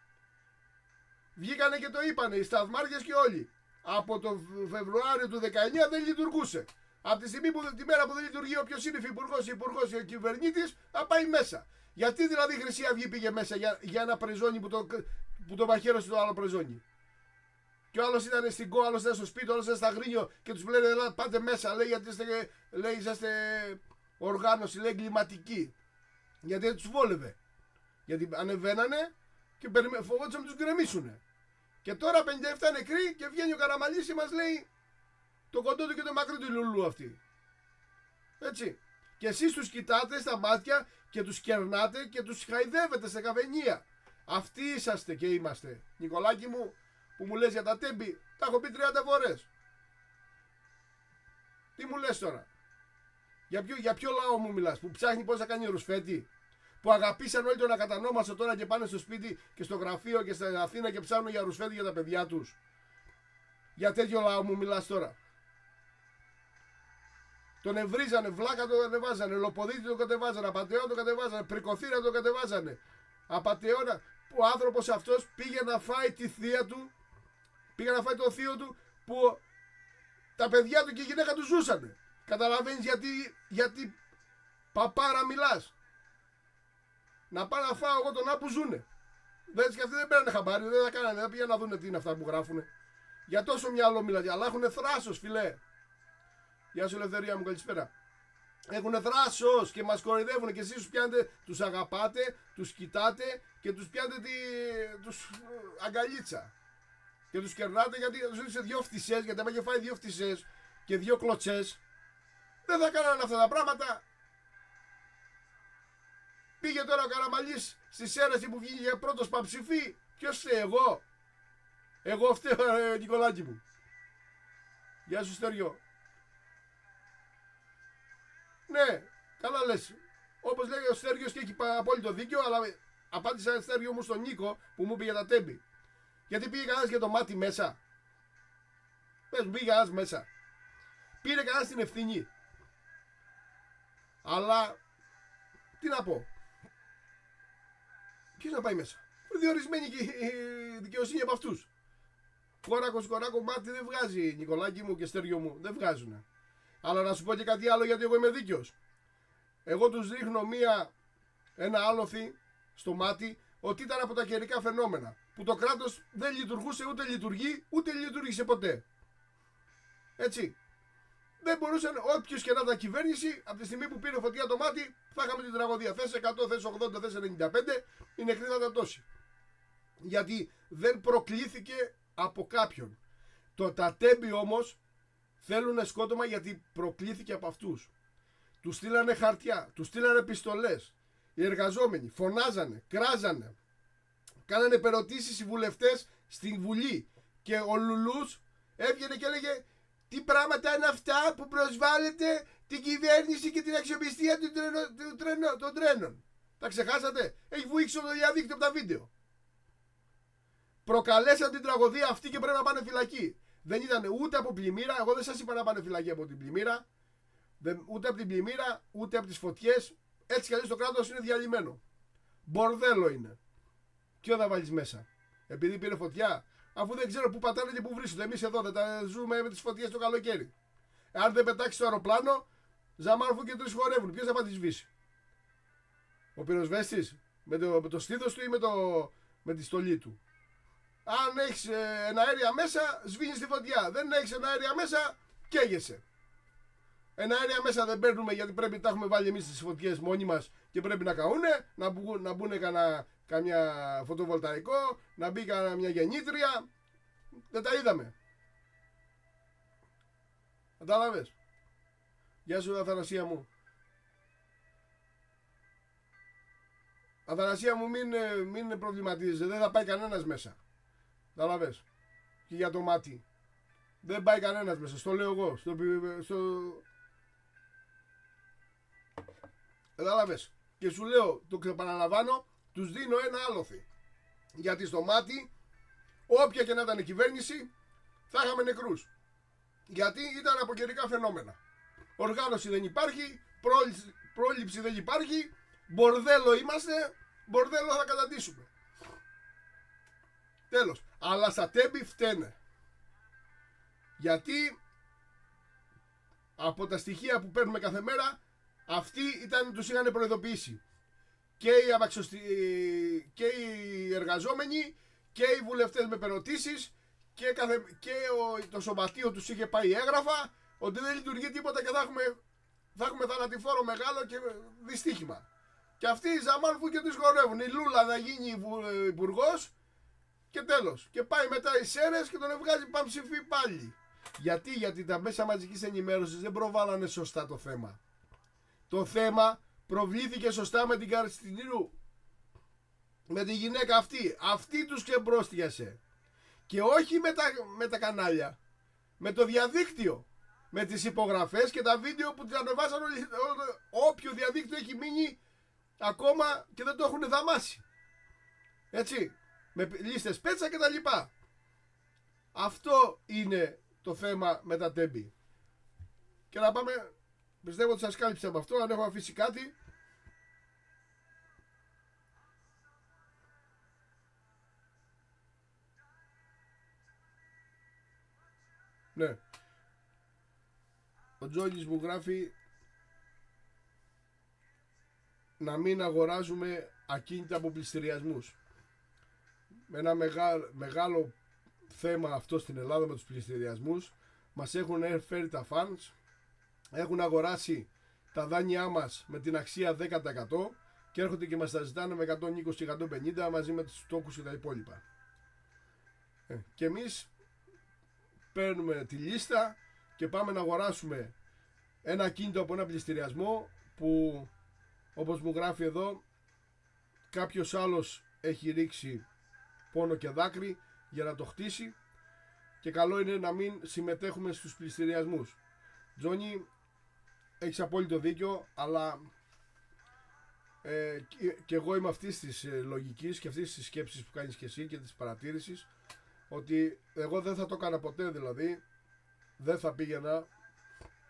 Βγήκανε και το είπανε οι σταθμάρχες και όλοι. Από το Φεβρουάριο του 19 δεν λειτουργούσε. Από τη στιγμή τη μέρα που δεν λειτουργεί, όποιος είναι υφυπουργός, υπουργός ή κυβερνήτης, θα πάει μέσα. Γιατί δηλαδή η Χρυσή Αυγή πήγε μέσα για ένα πρεζόνι που το μαχαίρωσε το άλλο πρεζόνι? Και ο άλλος ήταν στην ΚΟ, ο άλλος ήταν στο σπίτι, ο άλλος ήταν στα Γρίνιο και τους λένε πάτε μέσα. Λέει γιατί είσαστε οργάνωση, λέει εγκληματική. Γιατί δεν τους βόλευε. Γιατί ανεβαίνανε και φοβόντουσαν να τους γκρεμίσουνε. Και τώρα 57 νεκροί και βγαίνει ο Καραμαλής και μας λέει το κοντό του και το μακρύ του λουλού αυτή. Έτσι. Και εσείς τους κοιτάτε στα μάτια και τους κερνάτε και τους χαϊδεύετε σε καφενεία. Αυτοί είσαστε και είμαστε. Νικολάκη μου, που μου λες για τα τέμπη, τα έχω πει 30 φορές. Τι μου λες τώρα? Για ποιο λαό μου μιλάς? Που ψάχνει πώς θα κάνει ρουσφέτη? Που αγαπήσαν όλοι τον ακατανόμαστο τώρα και πάνε στο σπίτι και στο γραφείο και στην Αθήνα και ψάχνουν για ρουσφέτη για τα παιδιά τους? Για τέτοιο λαό μου μιλάς τώρα? Τον ευρίζανε, βλάκα τον κατεβάζανε, λοποδίτη τον κατεβάζανε, απατεώνα τον κατεβάζανε, πρικοθήρα τον κατεβάζανε. Απατεώνα, ο άνθρωπος αυτός πήγε να φάει τη θεία του, πήγε να φάει το θείο του που τα παιδιά του και η γυναίκα του ζούσανε. Καταλαβαίνεις γιατί παπάρα μιλάς? Να πάω να φάω εγώ τον που ζουνε. Δεν και αυτοί δεν παίρνουν χαμπάρι, δεν θα κάνανε, δεν πήγαν να δουν τι είναι αυτά που γράφουνε. Για τόσο μυαλό μιλάτε, αλλά έχουν θράσος, φιλέ. Γεια σου Ελευθερία μου, καλησπέρα. Έχουν θράσος και μας κοροϊδεύουν και εσείς τους πιάνετε, τους αγαπάτε, τους κοιτάτε και τους πιάνετε τους αγκαλίτσα. Και τους κερνάτε γιατί τους δίνετε 2 φτισές, γιατί άμα είχε φάει 2 φτισές και 2 κλωτσές, δεν θα κάνανε αυτά τα πράγματα. Πήγε τώρα ο Καραμαλής στη Σέρεση που βγήκε πρώτος παμψηφί. Ποιος φταίει? Εγώ φταίω, Νικολάκη μου. Γεια σου Στέριο. Ναι, καλά λες. Όπως λέει ο Στέργιος και έχει απόλυτο δίκιο, αλλά απάντησα Στέργιο μου στον Νίκο που μου πήγε τα τέμπη. Γιατί πήγε κανένας για το μάτι μέσα? Πες μου, πήγε κανένας μέσα? Πήρε κανένας την ευθύνη? Αλλά τι να πω, ποιος να πάει μέσα? Διορισμένη και η δικαιοσύνη από αυτούς. Σκοράκο μάτι δεν βγάζει, Νικολάκη μου και Στέργιο μου, δεν βγάζουνε. Αλλά να σου πω και κάτι άλλο, γιατί εγώ είμαι δίκαιος. Εγώ τους δείχνω ένα άλοθη στο μάτι ότι ήταν από τα καιρικά φαινόμενα, που το κράτος δεν λειτουργούσε, ούτε λειτουργεί, ούτε λειτουργήσε ποτέ. Έτσι. Δεν μπορούσαν, όποιος και να ήταν κυβέρνηση, από τη στιγμή που πήρε φωτιά το μάτι, θα είχαμε την τραγωδία. Θες 100, θες 80, θες 95, η νεκρή θα ήταν τόση. Γιατί δεν προκλήθηκε από κάποιον. Τα τέμπη όμως θέλουν σκότωμα γιατί προκλήθηκε από αυτούς. Τους στείλανε χαρτιά, τους στείλανε επιστολές. Οι εργαζόμενοι φωνάζανε, κράζανε, κάνανε περωτήσεις οι βουλευτές στην Βουλή. Και ο Λουλούς έβγαινε και έλεγε: τι πράγματα είναι αυτά που προσβάλλετε την κυβέρνηση και την αξιοπιστία των τρένων? Τα ξεχάσατε? Έχει βουήξει το διαδίκτυο από τα βίντεο. Προκαλέσαν την τραγωδία αυτή και πρέπει να πάνε φυλακή. Δεν ήταν ούτε από πλημμύρα, εγώ δεν σας είπα να πάνε φυλακή από την πλημμύρα, ούτε από την πλημμύρα, ούτε από τις φωτιές. Έτσι κι αλλιώς το κράτος είναι διαλυμένο. Μπορδέλο είναι. Ποιο θα βάλεις μέσα? Επειδή πήρε φωτιά? Αφού δεν ξέρω πού πατάνε και πού βρίσκονται. Εμείς εδώ δεν τα ζούμε με τις φωτιές το καλοκαίρι. Αν δεν πετάξει το αεροπλάνο, ζαμάρφουν και τρεις χορεύουν. Ποιος θα πάει τη σβήσει? Ο πυροσβέστης με το στήθος του ή με τη στολή του? Αν έχεις εναέρια μέσα, σβήνεις τη φωτιά. Δεν έχεις εναέρια μέσα, καίγεσαι. Εναέρια μέσα δεν παίρνουμε γιατί πρέπει να τα έχουμε βάλει εμείς τις φωτιές μόνοι μας και πρέπει να καούνε, να μπουν καμιά φωτοβολταϊκό, να μπει μια γεννήτρια. Δεν τα είδαμε. Κατάλαβες? Γεια σου Αθανασία μου. Αθανασία μου, μην προβληματίζεσαι. Δεν θα πάει κανένας μέσα. Κατάλαβες? Και για το μάτι δεν πάει κανένας μέσα. Στο λέω εγώ. Κατάλαβες? Και σου λέω, το επαναλαμβάνω, τους δίνω ένα άλοθη. Γιατί στο μάτι, όποια και να ήταν η κυβέρνηση, θα είχαμε νεκρούς. Γιατί ήταν από καιρικά φαινόμενα. Οργάνωση δεν υπάρχει, πρόληψη δεν υπάρχει, μπορδέλο είμαστε, μπορδέλο θα καταντήσουμε. Τέλος. Αλλά στα τέμπη φταίνε. Γιατί από τα στοιχεία που παίρνουμε κάθε μέρα, αυτοί τους είχαν προειδοποιήσει. Και οι εργαζόμενοι και οι βουλευτές με περωτήσεις και το σωματείο τους είχε πάει έγγραφα ότι δεν λειτουργεί τίποτα και θα έχουμε θανατηφόρο μεγάλο και δυστύχημα. Και αυτοί οι ζαμάνφου και τους χορεύουν. Η Λούλα να γίνει υπουργός και τέλος. Και πάει μετά οι Σέρες και τον βγάζει παμψηφί πάλι. Γιατί τα μέσα μαζικής ενημέρωσης δεν προβάλλανε σωστά το θέμα. Το θέμα προβλήθηκε σωστά με την Καριστινίου, με τη γυναίκα αυτή. Αυτή τους ξεμπρόστιασε. Και όχι με τα κανάλια, με το διαδίκτυο, με τις υπογραφές και τα βίντεο που τα ανεβάσαν όλοι. Όποιο διαδίκτυο έχει μείνει ακόμα και δεν το έχουν δαμάσει. Έτσι, με λίστες πέτσα και τα λοιπά. Αυτό είναι το θέμα με τα τέμπη. Και να πάμε, πιστεύω ότι σας κάλυψα από αυτό. Αν έχω αφήσει κάτι, ναι. Ο Τζόγης μου γράφει να μην αγοράζουμε ακίνητα από πληστηριασμούς. Με ένα μεγάλο θέμα αυτό στην Ελλάδα με τους πληστηριασμούς. Μας έχουν φέρει τα funds, έχουν αγοράσει τα δάνειά μας με την αξία 10% και έρχονται και μας τα ζητάνε με 120 και 150 μαζί με τους τόκους και τα υπόλοιπα. Και εμείς παίρνουμε τη λίστα και πάμε να αγοράσουμε ένα ακίνητο από ένα πληστηριασμό που, όπως μου γράφει εδώ, κάποιος άλλος έχει ρίξει πόνο και δάκρυ για να το χτίσει και καλό είναι να μην συμμετέχουμε στους πληστηριασμούς. Τζόνι, έχεις απόλυτο δίκιο, αλλά και εγώ είμαι αυτής της λογικής και αυτής της σκέψης που κάνεις και εσύ και της παρατήρησης, ότι εγώ δεν θα το έκανα ποτέ, δηλαδή δεν θα πήγαινα,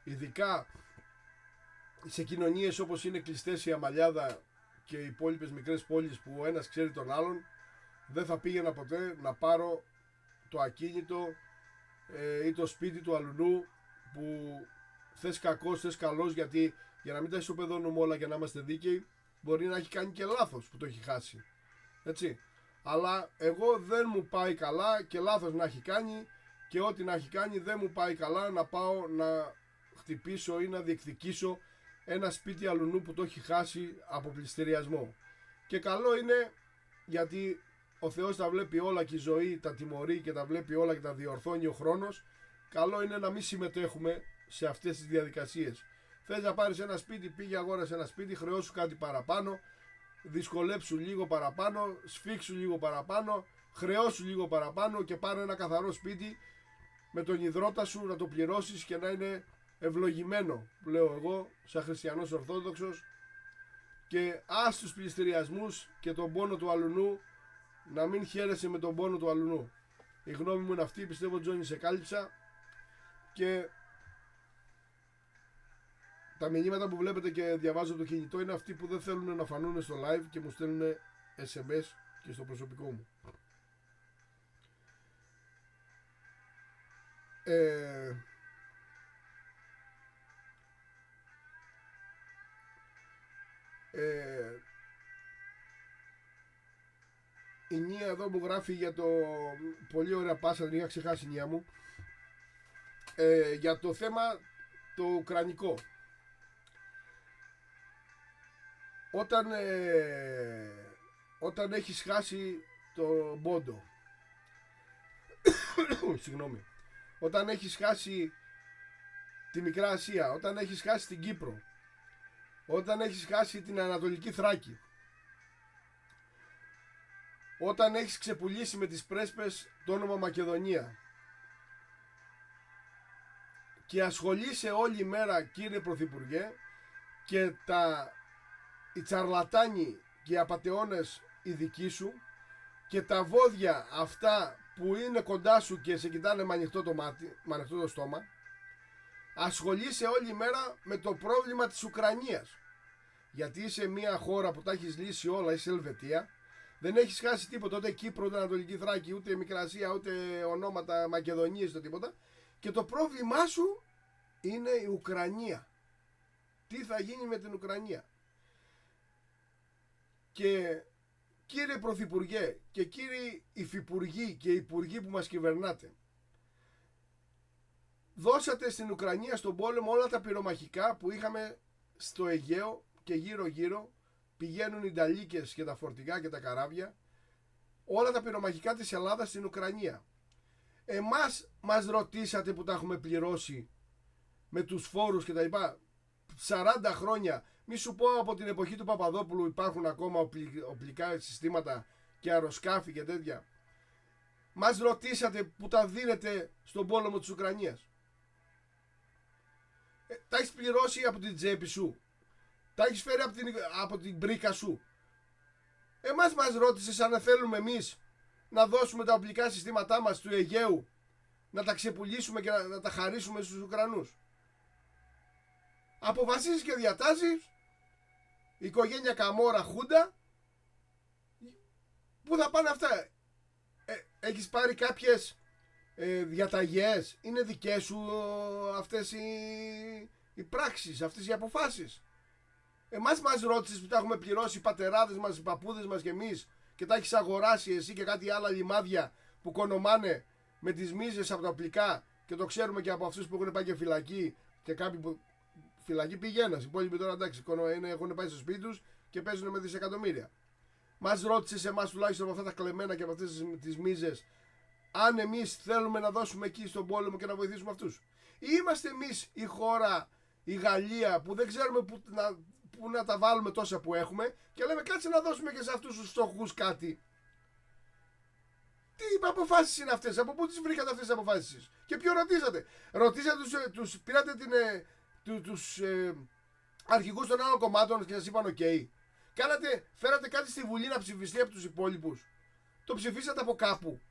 ειδικά σε κοινωνίες όπως είναι κλειστές η Αμαλιάδα και οι υπόλοιπες μικρές πόλεις που ο ένας ξέρει τον άλλον, δεν θα πήγαινα ποτέ να πάρω το ακίνητο ή το σπίτι του αλουνού που θες κακός, θες καλός, γιατί για να μην τα ισοπεδώνουμε όλα και να είμαστε δίκαιοι, μπορεί να έχει κάνει και λάθος που το έχει χάσει, έτσι. Αλλά εγώ δεν μου πάει καλά, και λάθος να έχει κάνει, και ό,τι να έχει κάνει δεν μου πάει καλά να πάω να χτυπήσω ή να διεκδικήσω ένα σπίτι αλουνού που το έχει χάσει από πληστηριασμό. Και καλό είναι, γιατί ο Θεός τα βλέπει όλα και η ζωή τα τιμωρεί και τα βλέπει όλα και τα διορθώνει ο χρόνος. Καλό είναι να μην συμμετέχουμε σε αυτές τις διαδικασίες. Θες να πάρεις ένα σπίτι, πήγε αγόρασε ένα σπίτι, χρεώσου κάτι παραπάνω, δυσκολέψου λίγο παραπάνω, σφίξου λίγο παραπάνω, χρεώσου λίγο παραπάνω και πάρε ένα καθαρό σπίτι με τον υδρότα σου να το πληρώσεις και να είναι ευλογημένο, που λέω εγώ σαν χριστιανός ορθόδοξος, και ας τους πληστηριασμούς και τον πόνο του αλουνού, να μην χαίρεσαι με τον πόνο του αλουνού. Η γνώμη μου είναι αυτή, πιστεύω Τζόνι σε κάλυψα, και τα μηνύματα που βλέπετε και διαβάζω το κινητό είναι αυτοί που δεν θέλουν να φανούν στο live και μου στέλνουν SMS και στο προσωπικό μου. Η Νία εδώ μου γράφει για το πολύ ωραία πάσα, δεν είχα ξεχάσει η Νία μου, για το θέμα το ουκρανικό. Όταν έχεις χάσει το πόντο συγγνώμη, όταν έχεις χάσει τη Μικρά Ασία, όταν έχεις χάσει την Κύπρο, όταν έχεις χάσει την Ανατολική Θράκη, όταν έχεις ξεπουλήσει με τις πρέσπες το όνομα Μακεδονία και ασχολείσαι όλη μέρα, κύριε Πρωθυπουργέ, και οι τσαρλατάνοι και οι απατεώνες οι δικοί σου και τα βόδια αυτά που είναι κοντά σου και σε κοιτάνε με ανοιχτό το μάτι, με ανοιχτό το στόμα, ασχολείσαι όλη μέρα με το πρόβλημα της Ουκρανίας, γιατί είσαι μια χώρα που τα έχεις λύσει όλα, είσαι Ελβετία, δεν έχεις χάσει τίποτα, ούτε Κύπρο, ούτε Ανατολική Θράκη, ούτε Μικρά Ασία, ούτε ονόματα Μακεδονίες, ούτε τίποτα, και το πρόβλημά σου είναι η Ουκρανία. Τι θα γίνει με την Ουκρανία? Και κύριε Πρωθυπουργέ και κύριοι υφυπουργοί και υπουργοί που μας κυβερνάτε, δώσατε στην Ουκρανία στον πόλεμο όλα τα πυρομαχικά που είχαμε στο Αιγαίο και γύρω γύρω, πηγαίνουν οι νταλίκες και τα φορτηγά και τα καράβια, όλα τα πυρομαχικά της Ελλάδας στην Ουκρανία. Εμάς μας ρωτήσατε που τα έχουμε πληρώσει με τους φόρους και τα λοιπά 40 χρόνια. Μη σου πω από την εποχή του Παπαδόπουλου υπάρχουν ακόμα οπλικά συστήματα και αεροσκάφη και τέτοια. Μας ρωτήσατε που τα δίνετε στον πόλεμο της Ουκρανίας. Τα έχεις πληρώσει από την τσέπη σου, τα έχεις φέρει από την πρίκα σου. Εμάς μας ρώτησες αν θέλουμε εμείς να δώσουμε τα οπλικά συστήματά μας του Αιγαίου, να τα ξεπουλήσουμε και να τα χαρίσουμε στους Ουκρανούς? Αποφασίζεις και διατάζεις, η οικογένεια Καμόρα Χούντα, πού θα πάνε αυτά? Έχεις πάρει κάποιες διαταγές? Είναι δικές σου αυτές οι πράξεις, αυτές οι αποφάσεις? Εμάς μας ρώτησες που τα έχουμε πληρώσει οι πατεράδες μας, οι παππούδες μας και εμείς, και τα έχεις αγοράσει εσύ και κάτι άλλα λιμάδια που κονομάνε με τις μίζες από τα οπλικά, και το ξέρουμε και από αυτούς που έχουν πάει και φυλακή, και κάποιοι που φυλακή πηγαίνας, οι υπόλοιποι τώρα εντάξει έχουν πάει στο σπίτι τους και παίζουν με δισεκατομμύρια. Μας ρώτησες εμάς τουλάχιστον από αυτά τα κλεμμένα και από αυτές τις μίζες αν εμείς θέλουμε να δώσουμε εκεί στον πόλεμο και να βοηθήσουμε αυτούς? Ή είμαστε εμείς η χώρα, η Γαλλία, που δεν ξέρουμε που να τα βάλουμε τόσα που έχουμε και λέμε κάτσε να δώσουμε και σε αυτούς τους φτωχούς κάτι? Τι αποφάσεις είναι αυτές? Από πού τις βρήκατε αυτές τις αποφάσεις? Και ποιο ρωτήσατε? Ρωτήσατε πήρατε τους αρχηγούς των άλλων κομμάτων και σας είπαν ok? Φέρατε κάτι στη Βουλή να ψηφιστεί από τους υπόλοιπους? Το ψηφίσατε από κάπου?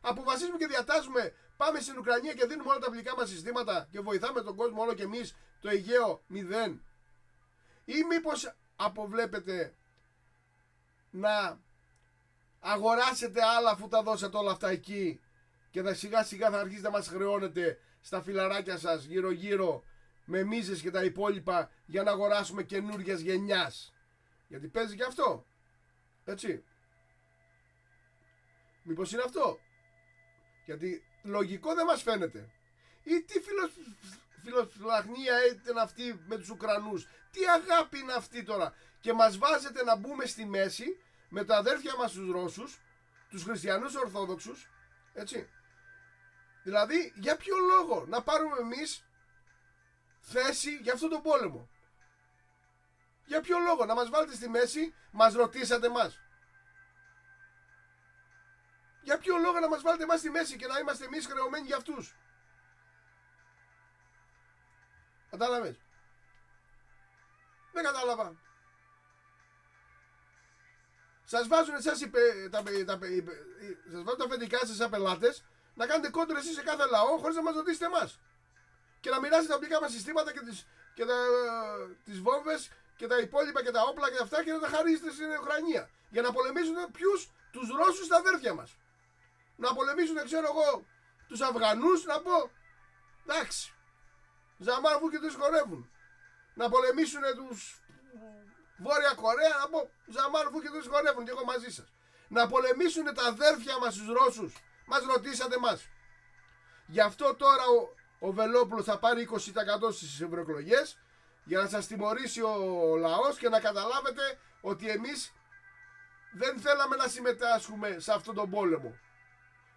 Αποφασίζουμε και διατάζουμε, πάμε στην Ουκρανία και δίνουμε όλα τα αγγλικά μας συστήματα και βοηθάμε τον κόσμο όλο και εμείς, το Αιγαίο 0? Ή μήπως αποβλέπετε να αγοράσετε άλλα αφού τα δώσατε όλα αυτά εκεί και σιγά σιγά θα αρχίσετε να μας χρεώνετε στα φιλαράκια σας γύρω γύρω με μίζες και τα υπόλοιπα για να αγοράσουμε καινούργιας γενιάς? Γιατί παίζει και αυτό, έτσι. Μήπως είναι αυτό? Γιατί λογικό δεν μας φαίνεται. Ή τι φιλοφλαχνία είναι αυτή με τους Ουκρανούς? Τι αγάπη είναι αυτή τώρα? Και μας βάζετε να μπούμε στη μέση με τα αδέρφια μας τους Ρώσους, τους χριστιανούς Ορθόδοξους, έτσι. Δηλαδή για ποιο λόγο να πάρουμε εμείς θέση για αυτόν τον πόλεμο? Για ποιο λόγο να μας βάλετε στη μέση? Μας ρωτήσατε μας? Για ποιο λόγο να μας βάλετε εμάς στη μέση και να είμαστε εμείς χρεωμένοι για αυτούς? Κατάλαβες? Δεν κατάλαβα. Σας βάζουν εσάς σας βάζουν τα αφεντικά σας σαν πελάτες να κάνετε κόντρα εσείς σε κάθε λαό χωρίς να μας ρωτήσετε εμάς. Και να μοιράζετε τα οπλικά μας συστήματα και τις βόμβες και τα υπόλοιπα και τα όπλα και αυτά και να τα χαρίζετε στην Ουκρανία. Για να πολεμήσουν ποιους? Τους Ρώσους, τα αδέρφια μας. Να πολεμήσουν, ξέρω εγώ, τους Αφγανούς, να πω εντάξει, ζαμάρβουν και τους χορεύουν. Να πολεμήσουν τους Βόρεια Κορέα, να πω ζαμάρβουν και τους χορεύουν και εγώ μαζί σας. Να πολεμήσουν τα αδέρφια μας τους Ρώσους. Μας ρωτήσατε μας? Γι' αυτό τώρα ο Βελόπουλος θα πάρει 20% στις ευρωεκλογές για να σας τιμωρήσει ο λαός και να καταλάβετε ότι εμείς δεν θέλαμε να συμμετάσχουμε σε αυτόν τον πόλεμο.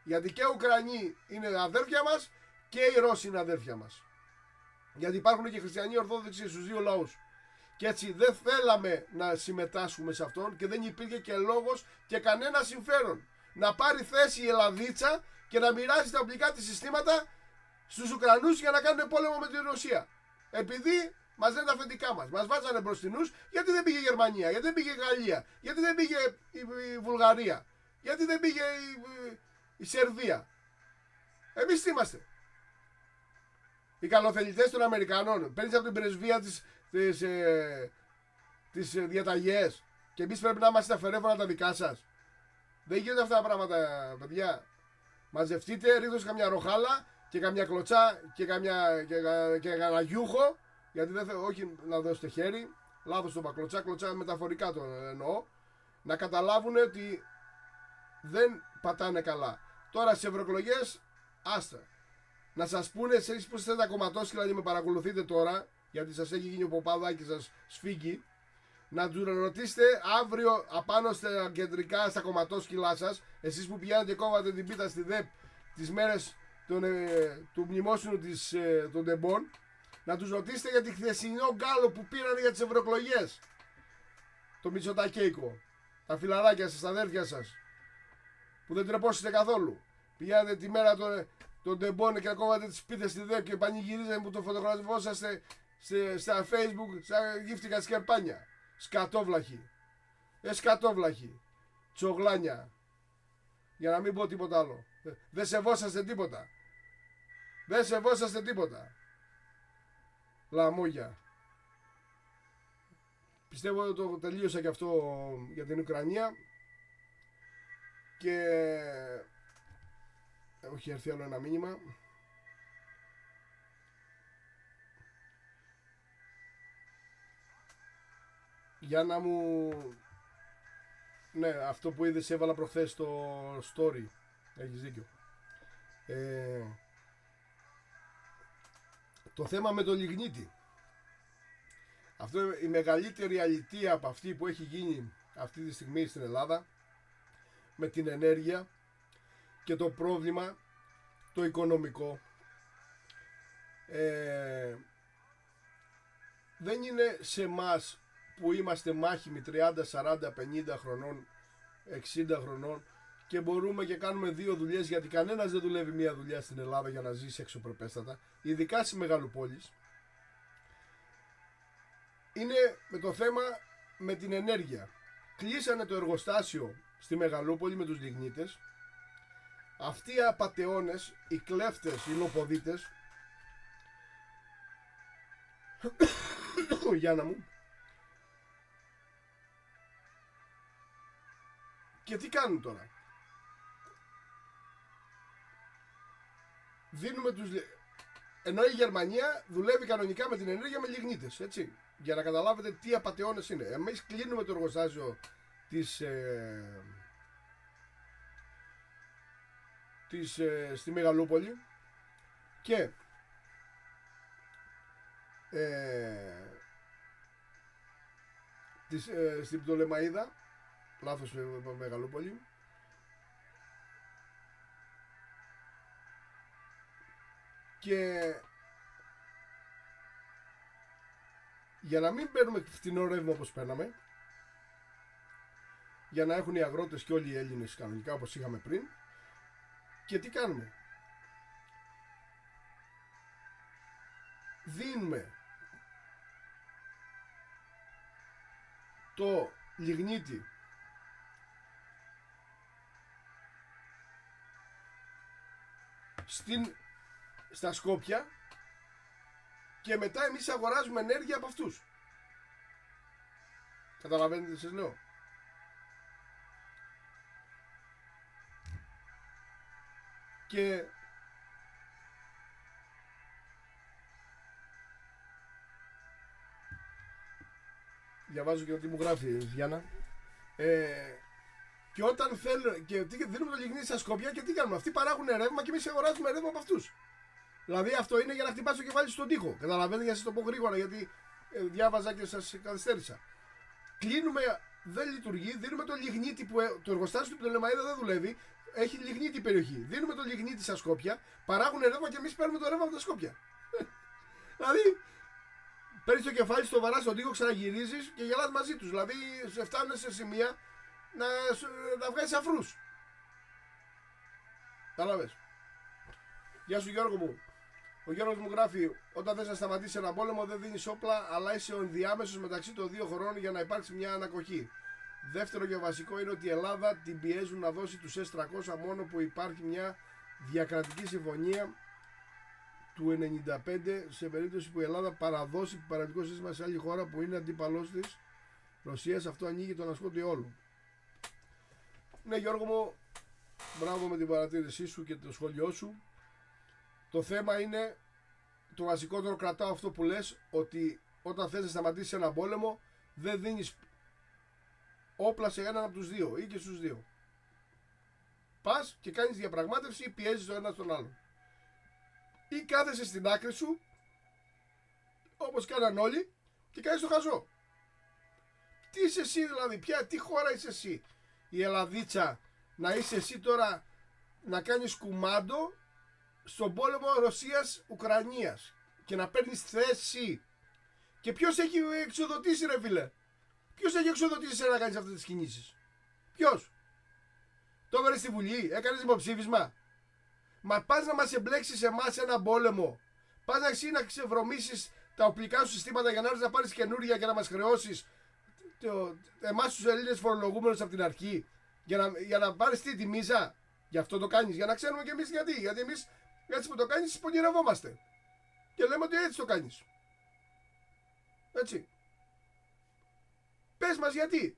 Γιατί και οι Ουκρανοί είναι αδέρφια μας και οι Ρώσοι είναι αδέρφια μας. Γιατί υπάρχουν και χριστιανοί Ορθόδοξοι στους δύο λαούς. Και έτσι δεν θέλαμε να συμμετάσχουμε σε αυτόν και δεν υπήρχε και λόγος και κανένα συμφέρον να πάρει θέση η Ελλαδίτσα και να μοιράζει τα οπλικά της συστήματα στους Ουκρανούς για να κάνουν πόλεμο με την Ρωσία. Επειδή μας λένε τα αφεντικά μας, μας βάζανε μπροστινούς. Γιατί δεν πήγε η Γερμανία, γιατί δεν πήγε η Γαλλία, γιατί δεν πήγε η Βουλγαρία, γιατί δεν πήγε η Σερβία? Εμείς τι είμαστε? Οι καλοθελητές των Αμερικανών? Παίρνεις από την πρεσβεία τις διαταγές και εμείς πρέπει να είμαστε τα φερέφωνα τα δικά σας? Δεν γίνονται αυτά τα πράγματα, παιδιά. Μαζευτείτε, ρίχνω καμιά ροχάλα και καμιά κλωτσά και κανένα γιούχο. Γιατί δεν θέλω, όχι να δώσετε χέρι, λάθος το είπα, κλωτσά μεταφορικά το εννοώ. Να καταλάβουν ότι δεν πατάνε καλά. Τώρα στις ευρωεκλογές, άστα. Να σας πούνε εσείς που είστε τα κομματόσκυλα και με παρακολουθείτε τώρα, γιατί σας έχει γίνει ο Ποπαδάκης και σας σφίγγει, να τους ρωτήσετε αύριο απάνω στα κεντρικά, στα κομματόσκυλά σας, εσείς που πηγαίνετε και κόβατε την πίτα στη ΔΕΠ τις μέρες του μνημόσυνου των τεμπών, να τους ρωτήσετε για τη χθεσινό γκάλο που πήραν για τις ευρωεκλογές. Το Μητσοτακέικο, τα φιλαράκια σας, τα αδέρφια σας, που δεν τρεπόσετε καθόλου. Πηγαίνετε τη μέρα των τεμπών και κόβατε τις πίτες στη ΔΕΠ και πανηγυρίζατε που το φωτογραφόσαστε στα Facebook σαν γύφτηκα σκερπάνια. Σκατόβλαχοι. Σκατόβλαχοι. Τσογλάνια. Για να μην πω τίποτα άλλο. Δεν σεβόσαστε τίποτα. Δεν σεβόσαστε τίποτα. Λαμόγια. Πιστεύω ότι το τελείωσα και αυτό για την Ουκρανία. Και έχει έρθει άλλο ένα μήνυμα. Για να μου... Ναι, αυτό που είδες έβαλα προχθές στο story. Έχεις δίκιο. Το θέμα με το λιγνίτη. Αυτό είναι η μεγαλύτερη αλητεία από αυτή που έχει γίνει αυτή τη στιγμή στην Ελλάδα, με την ενέργεια και το πρόβλημα το οικονομικό. Δεν είναι σε μας που είμαστε μάχημοι 30, 40, 50 χρονών, 60 χρονών και μπορούμε και κάνουμε δύο δουλειές, γιατί κανένας δεν δουλεύει μία δουλειά στην Ελλάδα για να ζήσει εξωπρεπέστατα, ειδικά στις μεγαλοπόλεις. Είναι με το θέμα με την ενέργεια. κλείσανε το εργοστάσιο στη Μεγαλούπολη με τους λιγνίτες. Αυτοί οι απατεώνες, οι κλέφτες, οι λοποδίτες, Γιάννα μου, και τι κάνουν τώρα? Δίνουμε τους... Ενώ η Γερμανία δουλεύει κανονικά με την ενέργεια με λιγνίτες, έτσι. Για να καταλάβετε τι απατεώνες είναι. Εμείς κλείνουμε το εργοστάσιο στη Μεγαλούπολη και στην Πτολεμαΐδα, λάθος Μεγαλούπολη, και για να μην παίρνουμε φτηνό ρεύμα όπως παίρναμε, για να έχουν οι αγρότες και όλοι οι Έλληνες κανονικά όπως είχαμε πριν, και τι κάνουμε? Δίνουμε το λιγνίτη στα Σκόπια και μετά εμείς αγοράζουμε ενέργεια από αυτούς. Καταλαβαίνετε τι σας λέω? Και διαβάζω και τι μου γράφει η Γιάννα. Και όταν θέλουν, και δίνουμε το λιγνίτη στα Σκόπια και τι κάνουμε? Αυτοί παράγουν ρεύμα και εμείς αγοράζουμε ρεύμα από αυτούς. Δηλαδή αυτό είναι για να χτυπάς το κεφάλι στον τοίχο. Καταλαβαίνετε, για να σας το πω γρήγορα, γιατί διάβαζα και σας καθυστέρησα. Κλείνουμε, δεν λειτουργεί, δίνουμε το λιγνίτη που το εργοστάσιο του Πτολεμαΐδα δεν δουλεύει. Έχει λιγνίτη περιοχή. Δίνουμε το λιγνίτη στα Σκόπια, παράγουν ρεύμα και εμείς παίρνουμε το ρεύμα από τα Σκόπια. Δηλαδή, παίρνεις το κεφάλι στο βαρά στον τοίχο, ξαναγυρίζεις και γελάς μαζί τους. Δηλαδή, σε φτάνουν σε σημεία να βγάζεις αφρούς. Κατάλαβες? Γεια σου Γιώργο μου. Ο Γιώργος μου γράφει: όταν θες να σταματήσεις ένα πόλεμο, δεν δίνεις όπλα, αλλά είσαι ο ενδιάμεσος μεταξύ των δύο χωρών για να υπάρξει μια ανακοχή. Δεύτερο και βασικό είναι ότι η Ελλάδα την πιέζουν να δώσει τους S-300 μόνο που υπάρχει μια διακρατική συμφωνία του 1995 σε περίπτωση που η Ελλάδα παραδώσει παραδικό σύστημα σε άλλη χώρα που είναι αντίπαλός της Ρωσίας. Αυτό ανοίγει τον ασκότη όλου. Ναι Γιώργο μου, μπράβο με την παρατήρησή σου και το σχόλιο σου. Το θέμα είναι, το βασικότερο κρατάω αυτό που λες, ότι όταν θες να σταματήσεις ένα πόλεμο δεν δίνεις όπλα σε έναν από τους δύο ή και στους δύο. Πας και κάνεις διαπραγμάτευση ή πιέζεις το ένα στον άλλο. Ή κάθεσαι στην άκρη σου, όπως κάναν όλοι, και κάνεις το χαζό. Τι είσαι εσύ δηλαδή, τι χώρα είσαι εσύ? Η Ελλαδίτσα, να είσαι εσύ τώρα να κάνεις κουμάντο στον πόλεμο Ρωσίας-Ουκρανίας και να παίρνεις θέση? Και ποιος έχει εξοδοτήσει ρε φίλε? Ποιος έχει εξοδοτήσει να κάνεις αυτές τις κινήσεις? Ποιος? Το έβαλες στη Βουλή, έκανες δημοψήφισμα? Μα πας να μας εμπλέξεις εμάς σε έναν πόλεμο? Πας εσύ να ξεβρωμίσεις τα οπλικά σου συστήματα για να έρθεις να πάρεις καινούρια και να μας χρεώσεις εμάς τους Ελλήνες φορολογούμενους από την αρχή? Για να πάρεις τη μίζα? Γι' αυτό το κάνεις? Για να ξέρουμε κι εμείς γιατί? Γιατί εμείς έτσι που το κάνεις πονηρευόμαστε και λέμε ότι έτσι το κάνεις. Έτσι. Πες μας γιατί.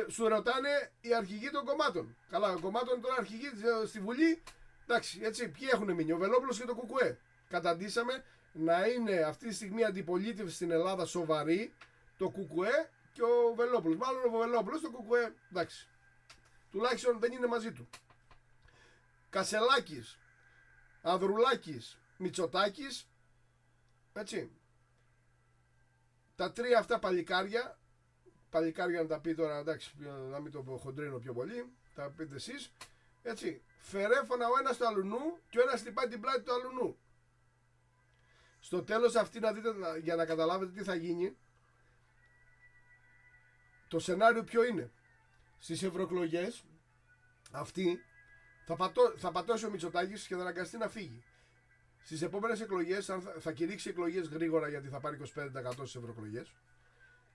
Σου ρωτάνε οι αρχηγοί των κομμάτων. Καλά, ο κομμάτων τώρα αρχηγοί στη Βουλή. Εντάξει, έτσι, ποιοι έχουν μείνει? Ο Βελόπουλος και το ΚΚΕ. Καταντήσαμε να είναι αυτή τη στιγμή αντιπολίτευση στην Ελλάδα σοβαρή το ΚΚΕ και ο Βελόπουλος. Μάλλον ο Βελόπουλος, το ΚΚΕ, εντάξει. Τουλάχιστον δεν είναι μαζί του. Κασελάκης, Ανδρουλάκης, Μητσοτάκης, έτσι. Τα τρία αυτά παλικάρια να τα πει τώρα, εντάξει, να μην το χοντρίνω πιο πολύ, τα πείτε εσείς, έτσι. Φερέφωνα ο ένας του αλουνού και ο ένας χτυπάει την πλάτη του αλουνού. Στο τέλος αυτή, να δείτε, για να καταλάβετε τι θα γίνει, το σενάριο ποιο είναι? Στις ευρωεκλογές αυτοί θα πατώσει ο Μητσοτάκης και θα αναγκαστεί να φύγει. Στις επόμενες εκλογές θα κηρύξει εκλογές γρήγορα, γιατί θα πάρει 25% στις ευρωεκλογές,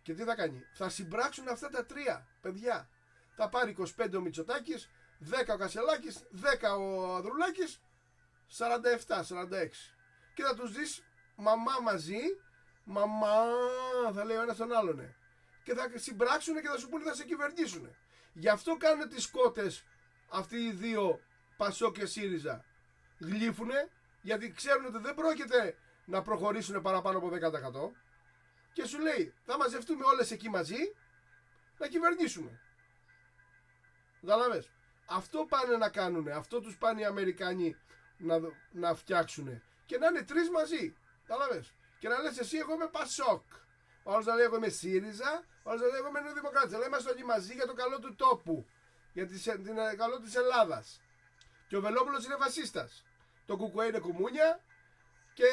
Και τι θα κάνει? Θα συμπράξουν αυτά τα τρία παιδιά. Θα πάρει 25 ο Μητσοτάκης, 10 ο Κασελάκης, 10 ο Ανδρουλάκης, 47-46. Και θα τους δεις μαμά μαζί, μαμά θα λέει ο ένας τον άλλον. Και θα συμπράξουν και θα σου πούνε θα σε κυβερνήσουν. Γι' αυτό κάνουν τις κότες αυτοί οι δύο, Πασόκ και ΣΥΡΙΖΑ. Γλύφουνε, γιατί ξέρουν ότι δεν πρόκειται να προχωρήσουν παραπάνω από 10%. Και σου λέει θα μαζευτούμε όλες εκεί μαζί να κυβερνήσουμε. Καταλαβες? Αυτό πάνε να κάνουν. Αυτό τους πάνε οι Αμερικάνοι να φτιάξουν. Και να είναι τρεις μαζί. Καταλαβες? Και να λες εσύ εγώ είμαι Πασόκ. Ο άλλος να λέει εγώ είμαι ΣΥΡΙΖΑ. Ο άλλος να λέει εγώ είμαι Νεοδημοκράτης. Αλλά είμαστε όλοι μαζί για το καλό του τόπου. Για το καλό της Ελλάδας. Και ο Βελόπουλος είναι φασίστας. Το ΚΚΕ είναι κουμούνια. Και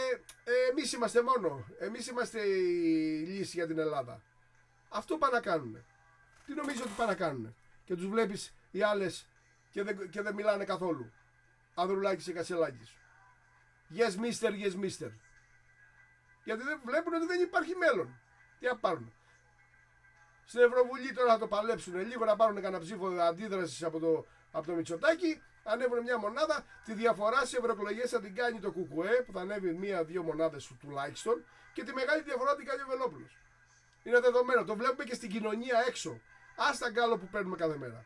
εμείς είμαστε μόνο. Εμείς είμαστε η λύση για την Ελλάδα. Αυτό πάνε να κάνουν. Τι νομίζω ότι πάνε να κάνουν? Και τους βλέπεις οι άλλες και δεν μιλάνε καθόλου. Ανδρουλάκης και Κασελάκης. Yes mister, yes mister. Γιατί δεν βλέπουν ότι δεν υπάρχει μέλλον. Τι να πάρουν? Στην Ευρωβουλή τώρα θα το παλέψουν λίγο, να πάρουν κανένα ψήφο αντίδρασης από το Μητσοτάκη. Ανέβουν μια μονάδα. Τη διαφορά στις ευρωεκλογές θα την κάνει το ΚΚΕ, που θα ανέβει μία-δύο μονάδες τουλάχιστον. Και τη μεγάλη διαφορά την κάνει ο Βελόπουλος. Είναι δεδομένο. Το βλέπουμε και στην κοινωνία έξω. Άστα γκάλο που παίρνουμε κάθε μέρα.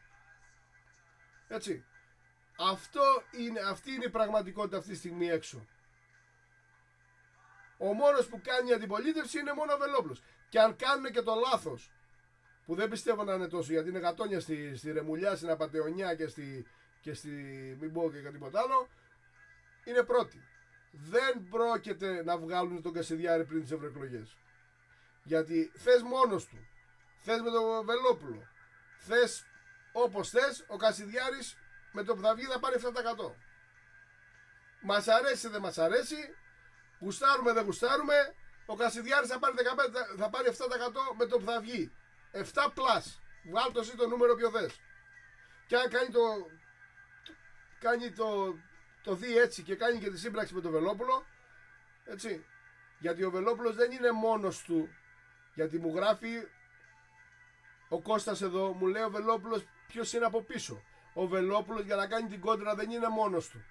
Έτσι. Αυτή είναι η πραγματικότητα αυτή τη στιγμή έξω. Ο μόνος που κάνει η αντιπολίτευση είναι μόνο ο Βελόπουλος. Και αν κάνουν και το λάθος, που δεν πιστεύω να είναι τόσο, γιατί είναι γατόνια στη Ρεμουλιά, στην Απατεωνιά και στη μην πω και τίποτα άλλο, είναι πρώτη. Δεν πρόκειται να βγάλουν τον Κασιδιάρη πριν τις ευρωεκλογές. Γιατί θες μόνος του, θες με τον Βελόπουλο, θες όπως θες, ο Κασιδιάρης με το που θα βγει θα πάρει 7%. Μας αρέσει δεν μας αρέσει, γουστάρουμε δεν γουστάρουμε, ο Κασιδιάρης θα πάρει 15, θα πάρει 7% με το που θα βγει. 7 πλάς. Βγάλ' το εσύ το νούμερο ποιο θες. Και αν κάνει το δει έτσι και κάνει και τη σύμπραξη με τον Βελόπουλο, έτσι. Γιατί ο Βελόπουλος δεν είναι μόνος του. Γιατί μου γράφει ο Κώστας εδώ, μου λέει ο Βελόπουλος ποιος είναι από πίσω. Ο Βελόπουλος για να κάνει την κόντρα δεν είναι μόνος του.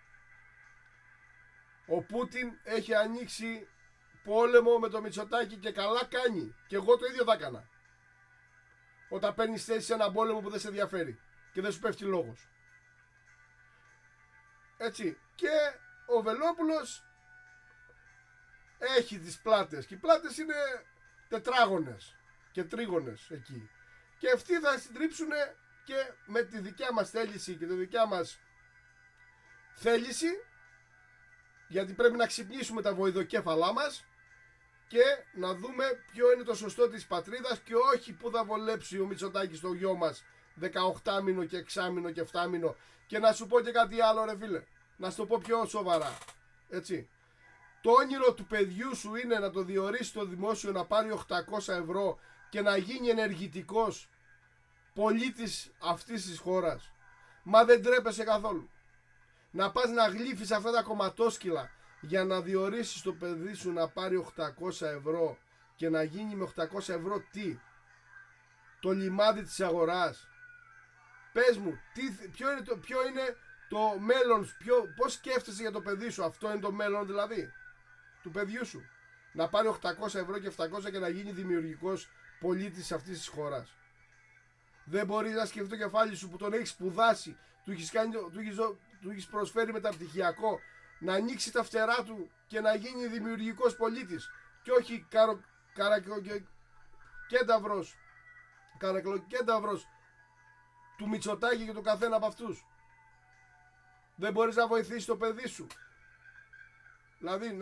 Ο Πούτιν έχει ανοίξει πόλεμο με το Μητσοτάκη και καλά κάνει. Και εγώ το ίδιο θα έκανα. Όταν παίρνεις θέση σε έναν πόλεμο που δεν σε ενδιαφέρει και δεν σου πέφτει λόγος. Έτσι. Και ο Βελόπουλος έχει τις πλάτες. Και οι πλάτες είναι τετράγωνες και τρίγωνες εκεί. Και αυτοί θα συντρίψουν και με τη δικιά μας θέληση και τη δικιά μας θέληση, γιατί πρέπει να ξυπνήσουμε τα βοηδοκέφαλά μας και να δούμε ποιο είναι το σωστό της πατρίδας και όχι που θα βολέψει ο Μητσοτάκης το γιο μας 18 μήνο και 6 μήνο και 7 μήνο. Και να σου πω και κάτι άλλο ρε φίλε, να σου το πω πιο σοβαρά, έτσι. Το όνειρο του παιδιού σου είναι να το διορίσει το δημόσιο να πάρει 800 ευρώ και να γίνει ενεργητικός πολίτης αυτής της χώρας. Μα δεν τρέπεσαι καθόλου. Να πας να γλύφεις αυτά τα κομματόσκυλα για να διορίσεις το παιδί σου να πάρει 800 ευρώ και να γίνει με 800 ευρώ τι? Το λιμάδι της αγοράς. Πες μου, ποιο είναι το μέλλον, πώς σκέφτεσαι για το παιδί σου? Αυτό είναι το μέλλον δηλαδή του παιδιού σου? Να πάρει 800 ευρώ και 700 και να γίνει δημιουργικός πολίτης αυτής της χώρας? Δεν μπορείς να σκεφτεί το κεφάλι σου που τον έχεις σπουδάσει, του έχεις προσφέρει μεταπτυχιακό, να ανοίξει τα φτερά του και να γίνει δημιουργικός πολίτης και όχι καρακλοκένταυρος του Μητσοτάκη και του καθένα από αυτούς. Δεν μπορείς να βοηθήσεις το παιδί σου, δηλαδή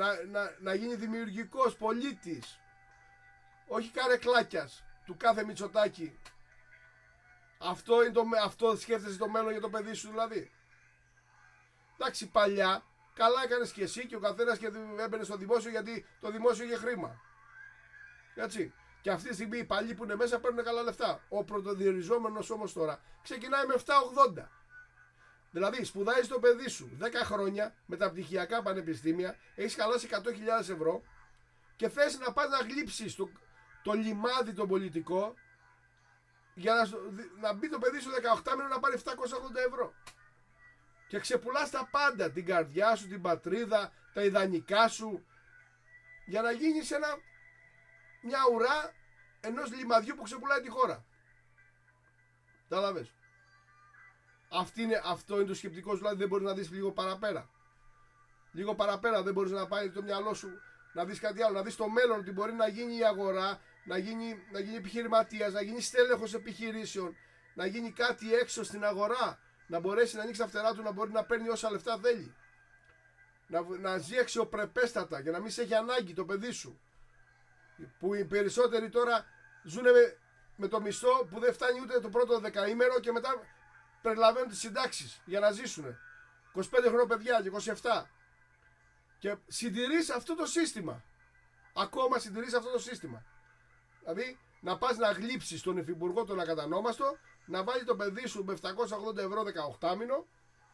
να γίνει δημιουργικός πολίτης, όχι καρεκλάκιας του κάθε Μητσοτάκη. Αυτό σκέφτεσαι το μέλλον για το παιδί σου δηλαδή? Εντάξει, παλιά καλά έκανες και εσύ και ο καθένας και έμπαινε στο δημόσιο γιατί το δημόσιο είχε χρήμα. Έτσι. Και αυτή τη στιγμή οι παλιοί που είναι μέσα παίρνουν καλά λεφτά. Ο πρωτοδιοριζόμενος όμως τώρα ξεκινάει με 7,80. Δηλαδή σπουδάζεις το παιδί σου 10 χρόνια μεταπτυχιακά πανεπιστήμια, έχεις χαλάσει 100.000 ευρώ και θες να πας να γλύψεις το λιμάδι το πολιτικό για να μπει το παιδί στο 18μηνο να πάρει 780 ευρώ. Και ξεπουλάς τα πάντα, την καρδιά σου, την πατρίδα, τα ιδανικά σου, για να γίνεις μια ουρά ενός λιμαδιού που ξεπουλάει τη χώρα. Καταλαβες. Αυτό είναι το σκεπτικό σου, δηλαδή δεν μπορείς να δεις λίγο παραπέρα. Λίγο παραπέρα δεν μπορείς να πάει το μυαλό σου να δεις κάτι άλλο, να δεις το μέλλον, ότι μπορεί να γίνει η αγορά, να γίνει επιχειρηματίας, να γίνει στέλεχος επιχειρήσεων, να γίνει κάτι έξω στην αγορά, να μπορέσει να ανοίξει τα φτερά του, να μπορεί να παίρνει όσα λεφτά θέλει. Να ζει αξιοπρεπέστατα και να μην σε έχει ανάγκη το παιδί σου. Που οι περισσότεροι τώρα ζουν με το μισθό που δεν φτάνει ούτε το πρώτο δεκαήμερο και μετά περιλαμβάνουν τις συντάξεις για να ζήσουν. 25 χρόνια παιδιά και 27. Και συντηρείς αυτό το σύστημα. Ακόμα συντηρείς αυτό το σύστημα. Δηλαδή να πας να γλύψεις τον υφυπουργό τον ακατανόμαστο, να βάλει το παιδί σου με 780 ευρώ 18μηνο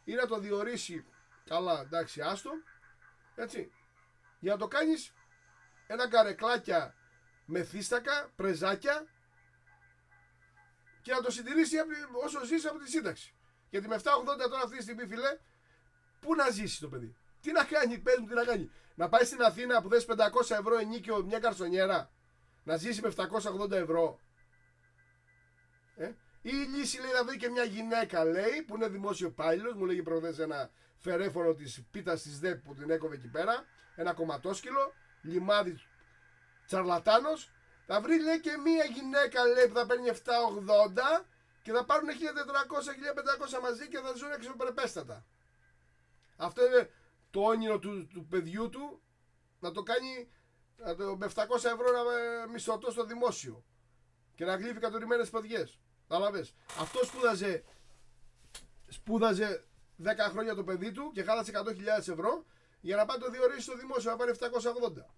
ή να το διορίσει, καλά εντάξει άστο, έτσι, για να το κάνεις ένα καρεκλάκια με θύστακα, πρεζάκια και να το συντηρήσει όσο ζήσει από τη σύνταξη. Γιατί με 780 τώρα αυτή τη στιγμή, φιλέ, πού να ζήσει το παιδί? Τι να κάνει, πες μου τι να κάνει? Να πάει στην Αθήνα που δες 500 ευρώ ενίκιο μια καρσονιέρα, να ζήσει με 780 ευρώ? Ή η λύση λέει να βρει και μια γυναίκα, λέει, που είναι δημόσιο υπάλληλος, μου λέγει προχθές ένα φερέφωνο της πίτας της ΔΕΠ που την έκοβε εκεί πέρα, ένα κομματόσκυλο, λιμάδι τσαρλατάνος. Θα βρει, λέει, και μια γυναίκα, λέει, που θα παίρνει 780 και θα πάρουν 1400-1500 μαζί και θα ζουν αξιοπρεπέστατα. Αυτό είναι το όνειρο του παιδιού του, να το κάνει με 700 ευρώ να μισθωτό στο δημόσιο και να γλύφει κατουρημένες ποδιές. Καταλαβες. Αυτό σπούδαζε 10 χρόνια το παιδί του και χάλασε 100.000 ευρώ για να πάει το διορίσει στο δημόσιο, να πάρει 780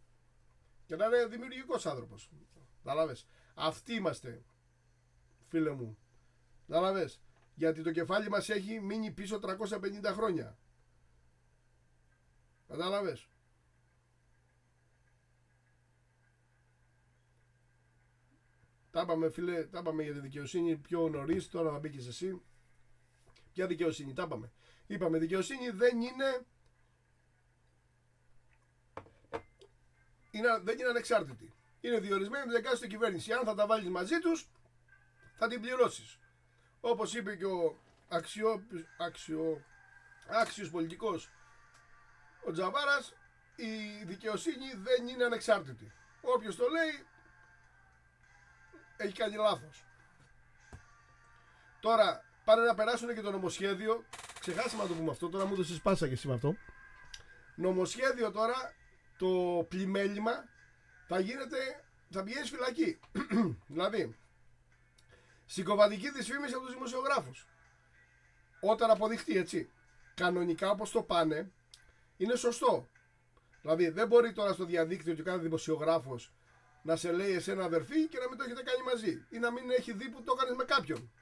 και να είναι δημιουργικός άνθρωπος. Καταλαβες. Αυτοί είμαστε, φίλε μου. Καταλαβες. Γιατί το κεφάλι μας έχει μείνει πίσω 350 χρόνια. Καταλαβες. Τα είπαμε, φίλε, τα είπαμε για τη δικαιοσύνη πιο νωρίς, τώρα θα μπήκες εσύ. Ποια δικαιοσύνη, τα είπαμε. Είπαμε, δικαιοσύνη δεν είναι δεν είναι ανεξάρτητη. Είναι διορισμένη με την εκάστοτε κυβέρνηση. Αν θα τα βάλεις μαζί τους, θα την πληρώσεις. Όπως είπε και ο άξιος πολιτικός ο Τζαβάρας, η δικαιοσύνη δεν είναι ανεξάρτητη. Όποιος το λέει έχει κάνει λάθος. Τώρα πάνε να περάσουν και το νομοσχέδιο. Ξεχάσαμε να το πούμε αυτό, τώρα μου το συσπάσα και εσύ με αυτό. Νομοσχέδιο τώρα, το πλημέλημα θα πηγαίνεις φυλακή. Δηλαδή συκοφαντική δυσφήμιση από τους δημοσιογράφους. Όταν αποδειχτεί, έτσι. Κανονικά όπως το πάνε είναι σωστό. Δηλαδή δεν μπορεί τώρα στο διαδίκτυο και κάθε δημοσιογράφος να σε λέει εσένα αδερφή και να μην το έχετε κάνει μαζί, ή να μην έχει δει που το έκανες με κάποιον.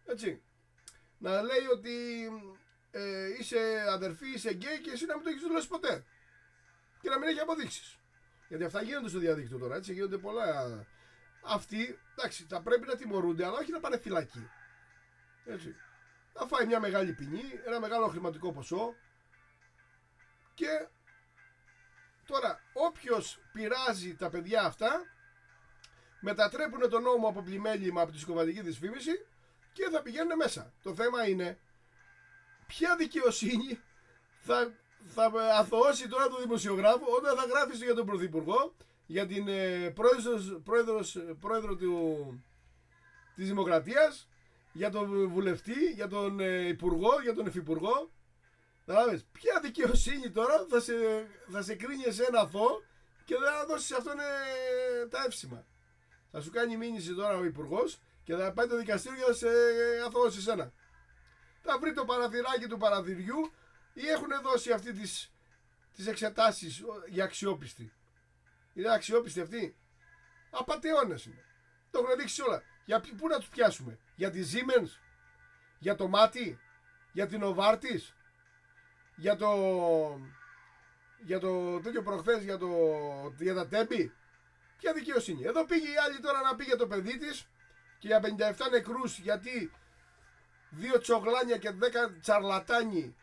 Έτσι. Να λέει ότι είσαι αδερφή, είσαι γκέι και εσύ να μην το έχεις δουλέψει ποτέ και να μην έχει αποδείξεις. Γιατί αυτά γίνονται στο διαδίκτυο τώρα, έτσι, γίνονται πολλά. Αυτοί, εντάξει, θα πρέπει να τιμωρούνται, αλλά όχι να πάνε φυλακή. Έτσι. Να φάει μια μεγάλη ποινή, ένα μεγάλο χρηματικό ποσό. Και τώρα όποιος πειράζει τα παιδιά αυτά, μετατρέπουν τον νόμο από πλημέλημα, από τη συκοφαντική δυσφήμιση και θα πηγαίνουν μέσα. Το θέμα είναι ποια δικαιοσύνη θα αθωώσει τώρα τον δημοσιογράφο όταν θα γράφει για τον Πρωθυπουργό, για την πρόεδρο της Δημοκρατίας, για τον βουλευτή, για τον υπουργό, για τον υφυπουργό. Ποια δικαιοσύνη τώρα θα σε κρίνει εσένα αθώο και δεν θα δώσεις αυτόν τα εύσημα. Θα σου κάνει μήνυση τώρα ο υπουργός και θα πάει το δικαστήριο για να σε αθωώσει εσένα. Θα βρει το παραθυράκι του παραθυριού ή έχουν δώσει αυτή τις εξετάσεις για αξιόπιστη. Είναι αξιόπιστη αυτή? Απατεώνες είναι. Το έχουν δείξει όλα. Πού να τους πιάσουμε? Για τη Siemens? Για το Μάτι? Για την Οβάρτης? Για το τέτοιο προχθές, για τα Τέμπη? Ποια δικαιοσύνη? Εδώ πήγε η άλλη τώρα να πήγε το παιδί της και για 57 νεκρούς, γιατί 2 τσογλάνια και 10 τσαρλατάνοι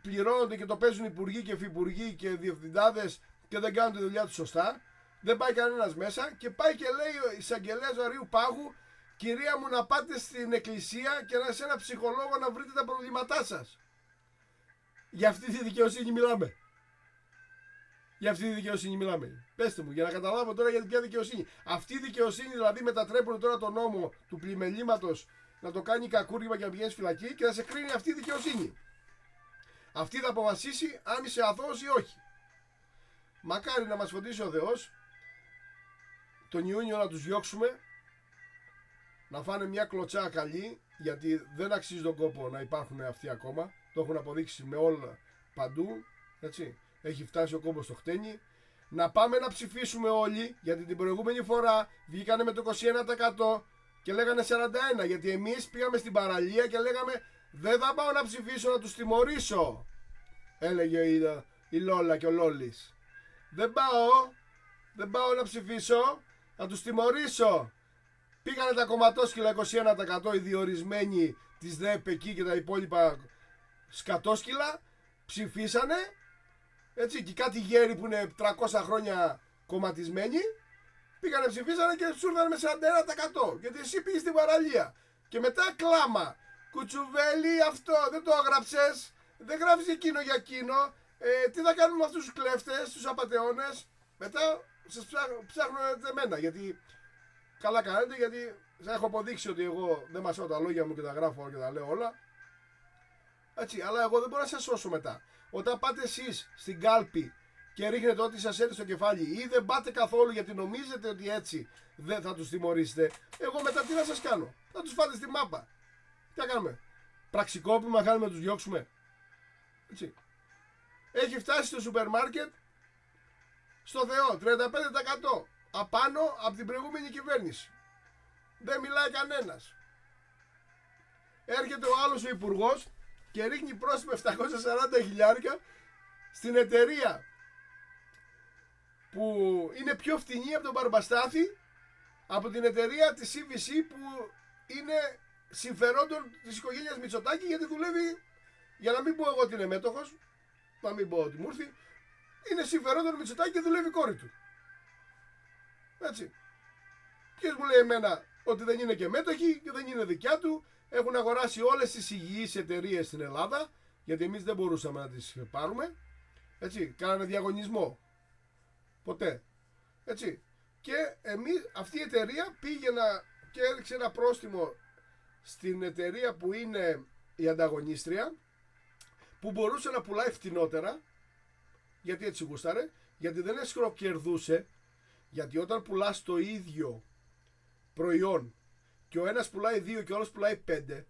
πληρώνονται και το παίζουν υπουργοί και υφυπουργοί και διευθυντάδες και δεν κάνουν τη δουλειά τους σωστά. Δεν πάει κανένας μέσα και πάει και λέει ο εισαγγελέας Βαρύου Πάγου, κυρία μου, να πάτε στην εκκλησία και σε ένα ψυχολόγο να βρείτε τα προβλήματά σας. Για αυτή τη δικαιοσύνη μιλάμε. Για αυτή τη δικαιοσύνη μιλάμε. Πέστε μου, για να καταλάβω τώρα για ποια δικαιοσύνη. Αυτή η δικαιοσύνη δηλαδή μετατρέπουν τώρα τον νόμο του πλημελήματος να το κάνει κακούργημα και να πηγαίνει φυλακή και να σε κρίνει αυτή η δικαιοσύνη. Αυτή θα αποφασίσει αν είσαι αθώος ή όχι. Μακάρι να μας φωτίσει ο Θεός τον Ιούνιο να τους διώξουμε, να φάνε μια κλωτσά καλή, γιατί δεν αξίζει τον κόπο να υπάρχουν αυτοί ακόμα. Το έχουν αποδείξει με όλα παντού, έτσι. Έχει φτάσει ο κόμπος στο χτένι. Να πάμε να ψηφίσουμε όλοι, γιατί την προηγούμενη φορά βγήκανε με το 21% και λέγανε 41%, γιατί εμείς πήγαμε στην παραλία και λέγαμε δεν θα πάω να ψηφίσω, να τους τιμωρήσω, έλεγε η Λόλα και ο Λόλης. Δεν πάω να ψηφίσω, να τους τιμωρήσω. Πήγανε τα κομματόσκυλα 21%, οι διορισμένοι της ΔΕΠ εκεί και τα υπόλοιπα σκατόσκυλα, ψηφίσανε, έτσι, και κάτι γέροι που είναι 300 χρόνια κομματισμένοι πήγανε, ψηφίσανε και σου ήρθανε με 41%, γιατί εσύ πήγες στην παραλία. Και μετά κλάμα, Κουτσουβέλη, αυτό δεν το έγραψες, δεν γράφεις εκείνο για εκείνο, τι θα κάνουμε με αυτούς τους κλέφτες, τους απατεώνες. Μετά σας ψάχνω εμένα, γιατί καλά κάνετε, γιατί σας έχω αποδείξει ότι εγώ δεν μασάω τα λόγια μου και τα γράφω και τα λέω όλα. Έτσι, αλλά εγώ δεν μπορώ να σας σώσω μετά. Όταν πάτε εσείς στην κάλπη και ρίχνετε ό,τι σας έρθει στο κεφάλι ή δεν πάτε καθόλου γιατί νομίζετε ότι έτσι δεν θα τους τιμωρήσετε, εγώ μετά τι να σας κάνω? Θα τους φάτε στη μάπα. Τι θα κάνουμε? Πραξικόπημα κάνουμε να τους διώξουμε? Έτσι. Έχει φτάσει στο σούπερ μάρκετ στο Θεό 35% απάνω από την προηγούμενη κυβέρνηση. Δεν μιλάει κανένας. Έρχεται ο άλλος ο υπουργός και ρίχνει πρόστιμο 740.000 στην εταιρεία που είναι πιο φτηνή από τον Μπαρμπαστάθη, από την εταιρεία της CVC που είναι συμφερόντων της οικογένειας Μητσοτάκη, γιατί δουλεύει, για να μην πω εγώ ότι είναι μέτοχος, να μην πω ότι μου ήρθε, είναι συμφερόντων Μητσοτάκη και δουλεύει η κόρη του. Έτσι. Ποιος μου λέει εμένα ότι δεν είναι και μέτοχοι και δεν είναι δικιά του? Έχουν αγοράσει όλες τις υγιείς εταιρείες στην Ελλάδα, γιατί εμείς δεν μπορούσαμε να τις πάρουμε. Έτσι, κάνανε διαγωνισμό. Ποτέ. Έτσι. Και εμείς, αυτή η εταιρεία πήγε και έριξε ένα πρόστιμο στην εταιρεία που είναι η ανταγωνίστρια, που μπορούσε να πουλάει φτηνότερα, γιατί έτσι γούσταρε, γιατί δεν εσχροκερδούσε, γιατί όταν πουλάς το ίδιο προϊόν και ο ένας πουλάει 2 και ο άλλος πουλάει 5,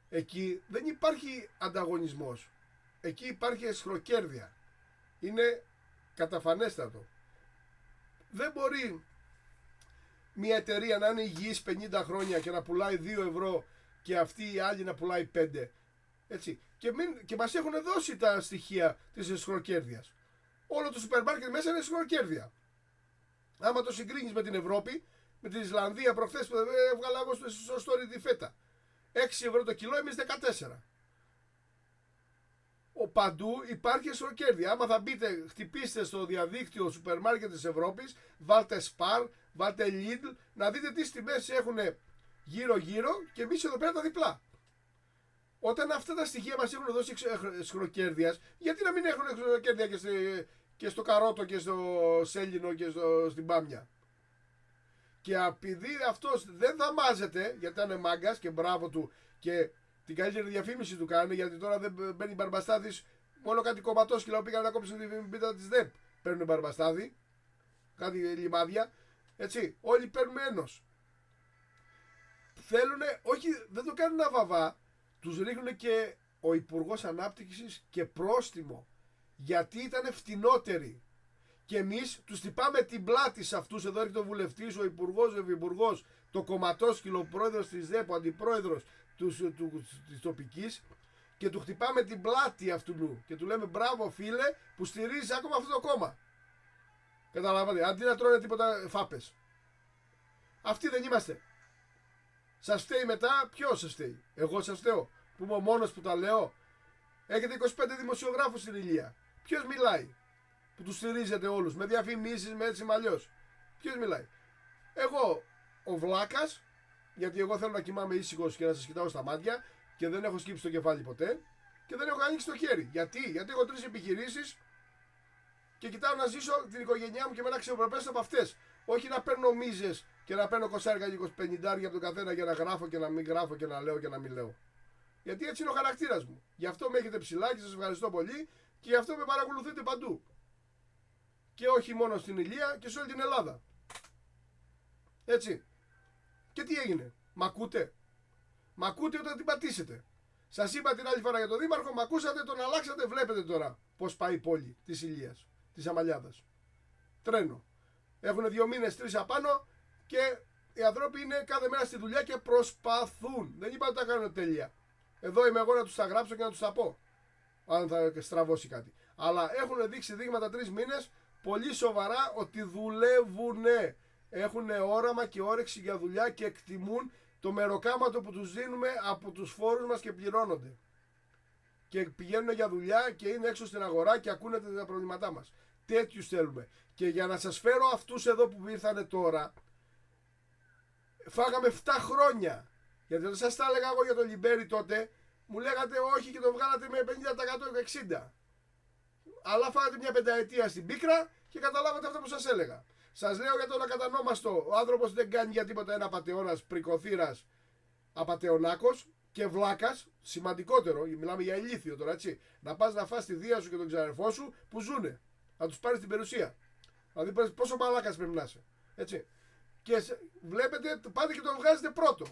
εκεί δεν υπάρχει ανταγωνισμός. Εκεί υπάρχει εσχροκέρδεια. Είναι καταφανέστατο. Δεν μπορεί μια εταιρεία να είναι υγιής 50 χρόνια και να πουλάει 2 ευρώ και αυτή η άλλη να πουλάει 5. Έτσι. Και μας έχουν δώσει τα στοιχεία της εσχροκέρδειας. Όλο το σούπερ μάρκετ μέσα είναι εσχροκέρδεια. Άμα το συγκρίνεις με την Ευρώπη, με την Ισλανδία προχθές που έβγαλα εγώ στο story τη φέτα, 6 ευρώ το κιλό, εμείς 14. Παντού υπάρχει εσχροκέρδεια. Άμα θα μπείτε, χτυπήστε στο διαδίκτυο σούπερ μάρκετ της Ευρώπης, βάλτε Spar, βάλτε Lidl, να δείτε τι τιμές έχουν γύρω-γύρω και εμείς εδώ πέρα τα διπλά. Όταν αυτά τα στοιχεία μας έχουν δώσει εσχροκέρδειας, γιατί να μην έχουν εσχροκέρδεια και στο καρότο και στο σέλινο και στην μπάμια? Και επειδή αυτός δεν δαμάζεται, γιατί ήταν μάγκας και μπράβο του και την καλύτερη διαφήμιση του κάνει, γιατί τώρα δεν μπαίνει Μπαρμπαστάθης, μόνο κάτι κομματόσκυλα που πήγαν να κόψουν την πίτα της ΔΕΠ παίρνουν Μπαρμπαστάθη, κάτι λιμάδια, έτσι, όλοι παίρνουμε ένος. Θέλουνε, όχι, δεν το κάνουν αβαβά, τους ρίχνουν και ο Υπουργός Ανάπτυξης και πρόστιμο, γιατί ήταν φτηνότεροι. Και εμείς τους τυπάμε την πλάτη σε αυτούς. Εδώ έρχεται ο βουλευτής, ο υπουργός, ο υφυπουργός, το κομματόσκυλο, ο πρόεδρος της ΔΕΠ, ο αντιπρόεδρος της τοπικής, και του χτυπάμε την πλάτη αυτού και του λέμε μπράβο φίλε που στηρίζεις ακόμα αυτό το κόμμα. Καταλάβατε, αντί να τρώνε τίποτα φάπες. Αυτοί δεν είμαστε. Σας φταίει μετά, ποιος σας φταίει? Εγώ σας φταίω, που είμαι ο μόνος που τα λέω? Έχετε 25 δημοσιογράφους στην Ηλία. Ποιος μιλάει? Που τους στηρίζετε όλους, με διαφημίσεις, με έτσι με αλλιώς. Ποιος μιλάει? Εγώ, ο βλάκας, γιατί εγώ θέλω να κοιμάμαι ήσυχος και να σας κοιτάω στα μάτια και δεν έχω σκύψει το κεφάλι ποτέ και δεν έχω ανοίξει το χέρι. Γιατί έχω 3 επιχειρήσεις και κοιτάω να ζήσω την οικογένειά μου και με ένα αξιοπρεπές από αυτές. Όχι να παίρνω μίζες και να παίρνω 20 και 25 από τον καθένα για να γράφω και να μην γράφω και να λέω και να μην λέω. Γιατί έτσι είναι ο χαρακτήρας μου. Γι' αυτό με έχετε ψηλά και σας ευχαριστώ πολύ και γι' αυτό με παρακολουθείτε παντού. Και όχι μόνο στην Ηλία και σε όλη την Ελλάδα. Έτσι. Και τι έγινε? Μ' ακούτε? Μ' ακούτε όταν την πατήσετε? Σας είπα την άλλη φορά για τον Δήμαρχο, μ' ακούσατε, τον αλλάξατε, βλέπετε τώρα πώς πάει η πόλη της Ηλίας, της Αμαλιάδας. Τρένο. Έχουν 2 μήνες, 3 απάνω και οι άνθρωποι είναι κάθε μέρα στη δουλειά και προσπαθούν. Δεν είπα ότι τα κάνουν τέλεια. Εδώ είμαι εγώ να τους τα γράψω και να τους τα πω. Αν θα στραβώσει κάτι. Αλλά έχουν δείξει δείγματα 3 μήνες πολύ σοβαρά ότι δουλεύουνε. Έχουν όραμα και όρεξη για δουλειά και εκτιμούν το μεροκάματο που τους δίνουμε από τους φόρους μας και πληρώνονται. Και πηγαίνουν για δουλειά και είναι έξω στην αγορά και ακούνε τα προβλήματά μας. Τέτοιους θέλουμε. Και για να σας φέρω αυτούς εδώ που ήρθανε τώρα, φάγαμε 7 χρόνια. Γιατί όταν σας τα έλεγα εγώ για τον Λιμπέρι τότε, μου λέγατε όχι και τον βγάλατε με 50% 60%. Αλλά φάγατε μια πενταετία στην πίκρα και καταλάβατε αυτό που σας έλεγα. Σας λέω για τον ακατανόμαστο. Ο άνθρωπος δεν κάνει για τίποτα ένα απατεώνας, πρικοθύρας, απατεωνάκος και βλάκας. Σημαντικότερο, μιλάμε για ηλίθιο τώρα, έτσι. Να πας να φας τη θεία σου και τον ξαδερφό σου που ζουνε. Να τους πάρεις την περιουσία. Δηλαδή πόσο μαλάκας πρέπει να είσαι. Έτσι. Και βλέπετε, πάτε και τον βγάζετε πρώτο.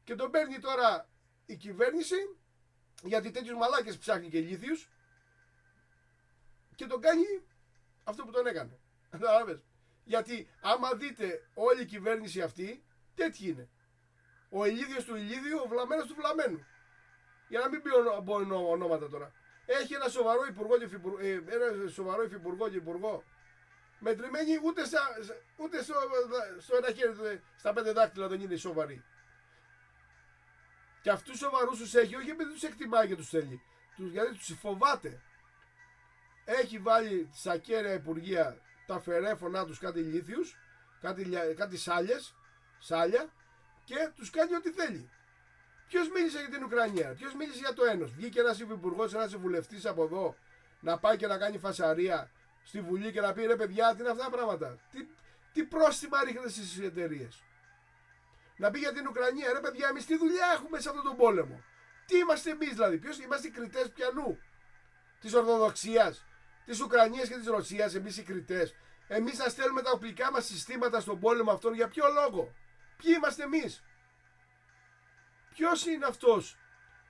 Και τον παίρνει τώρα η κυβέρνηση, γιατί τέτοιους μαλάκες ψάχνει και ηλίθιους, και τον κάνει αυτό που τον έκανε. Καταλάβες. Γιατί άμα δείτε όλη η κυβέρνηση αυτή, τέτοιοι είναι. Ο ηλίθιος του ηλίθιου, ο βλαμμένος του βλαμμένου. Για να μην πω ονόματα τώρα. Έχει ένα σοβαρό υφυπουργό και υπουργό. Μετρημένοι ούτε στο ένα χέρι, στα 5 δάκτυλα δεν είναι σοβαροί. Και αυτούς σοβαρούς τους έχει, όχι επειδή τους εκτιμάει και τους θέλει. Γιατί τους φοβάται. Έχει βάλει στα κέρια υπουργεία τα φερέφωνά τους κάτι ηλίθιους, κάτι σάλια και τους κάνει ό,τι θέλει. Ποιος μίλησε για την Ουκρανία, ποιος μίλησε για το Ένος? Βγήκε ένας υπουργός, ένας βουλευτής από εδώ να πάει και να κάνει φασαρία στη Βουλή και να πει ρε παιδιά, τι είναι αυτά τα πράγματα? Τι πρόστιμα ρίχνετε στις εταιρείες? Να πει για την Ουκρανία, ρε παιδιά, εμείς τι δουλειά έχουμε σε αυτόν τον πόλεμο? Τι είμαστε εμείς δηλαδή? Ποιος είμαστε οι κριτές πιανού? Της Ορθοδοξίας, της Ουκρανίας και της Ρωσίας, εμείς οι κριτές? Εμείς να στέλνουμε τα οπλικά μας συστήματα στον πόλεμο αυτόν, για ποιο λόγο? Ποιοι είμαστε εμείς? Ποιος είναι αυτός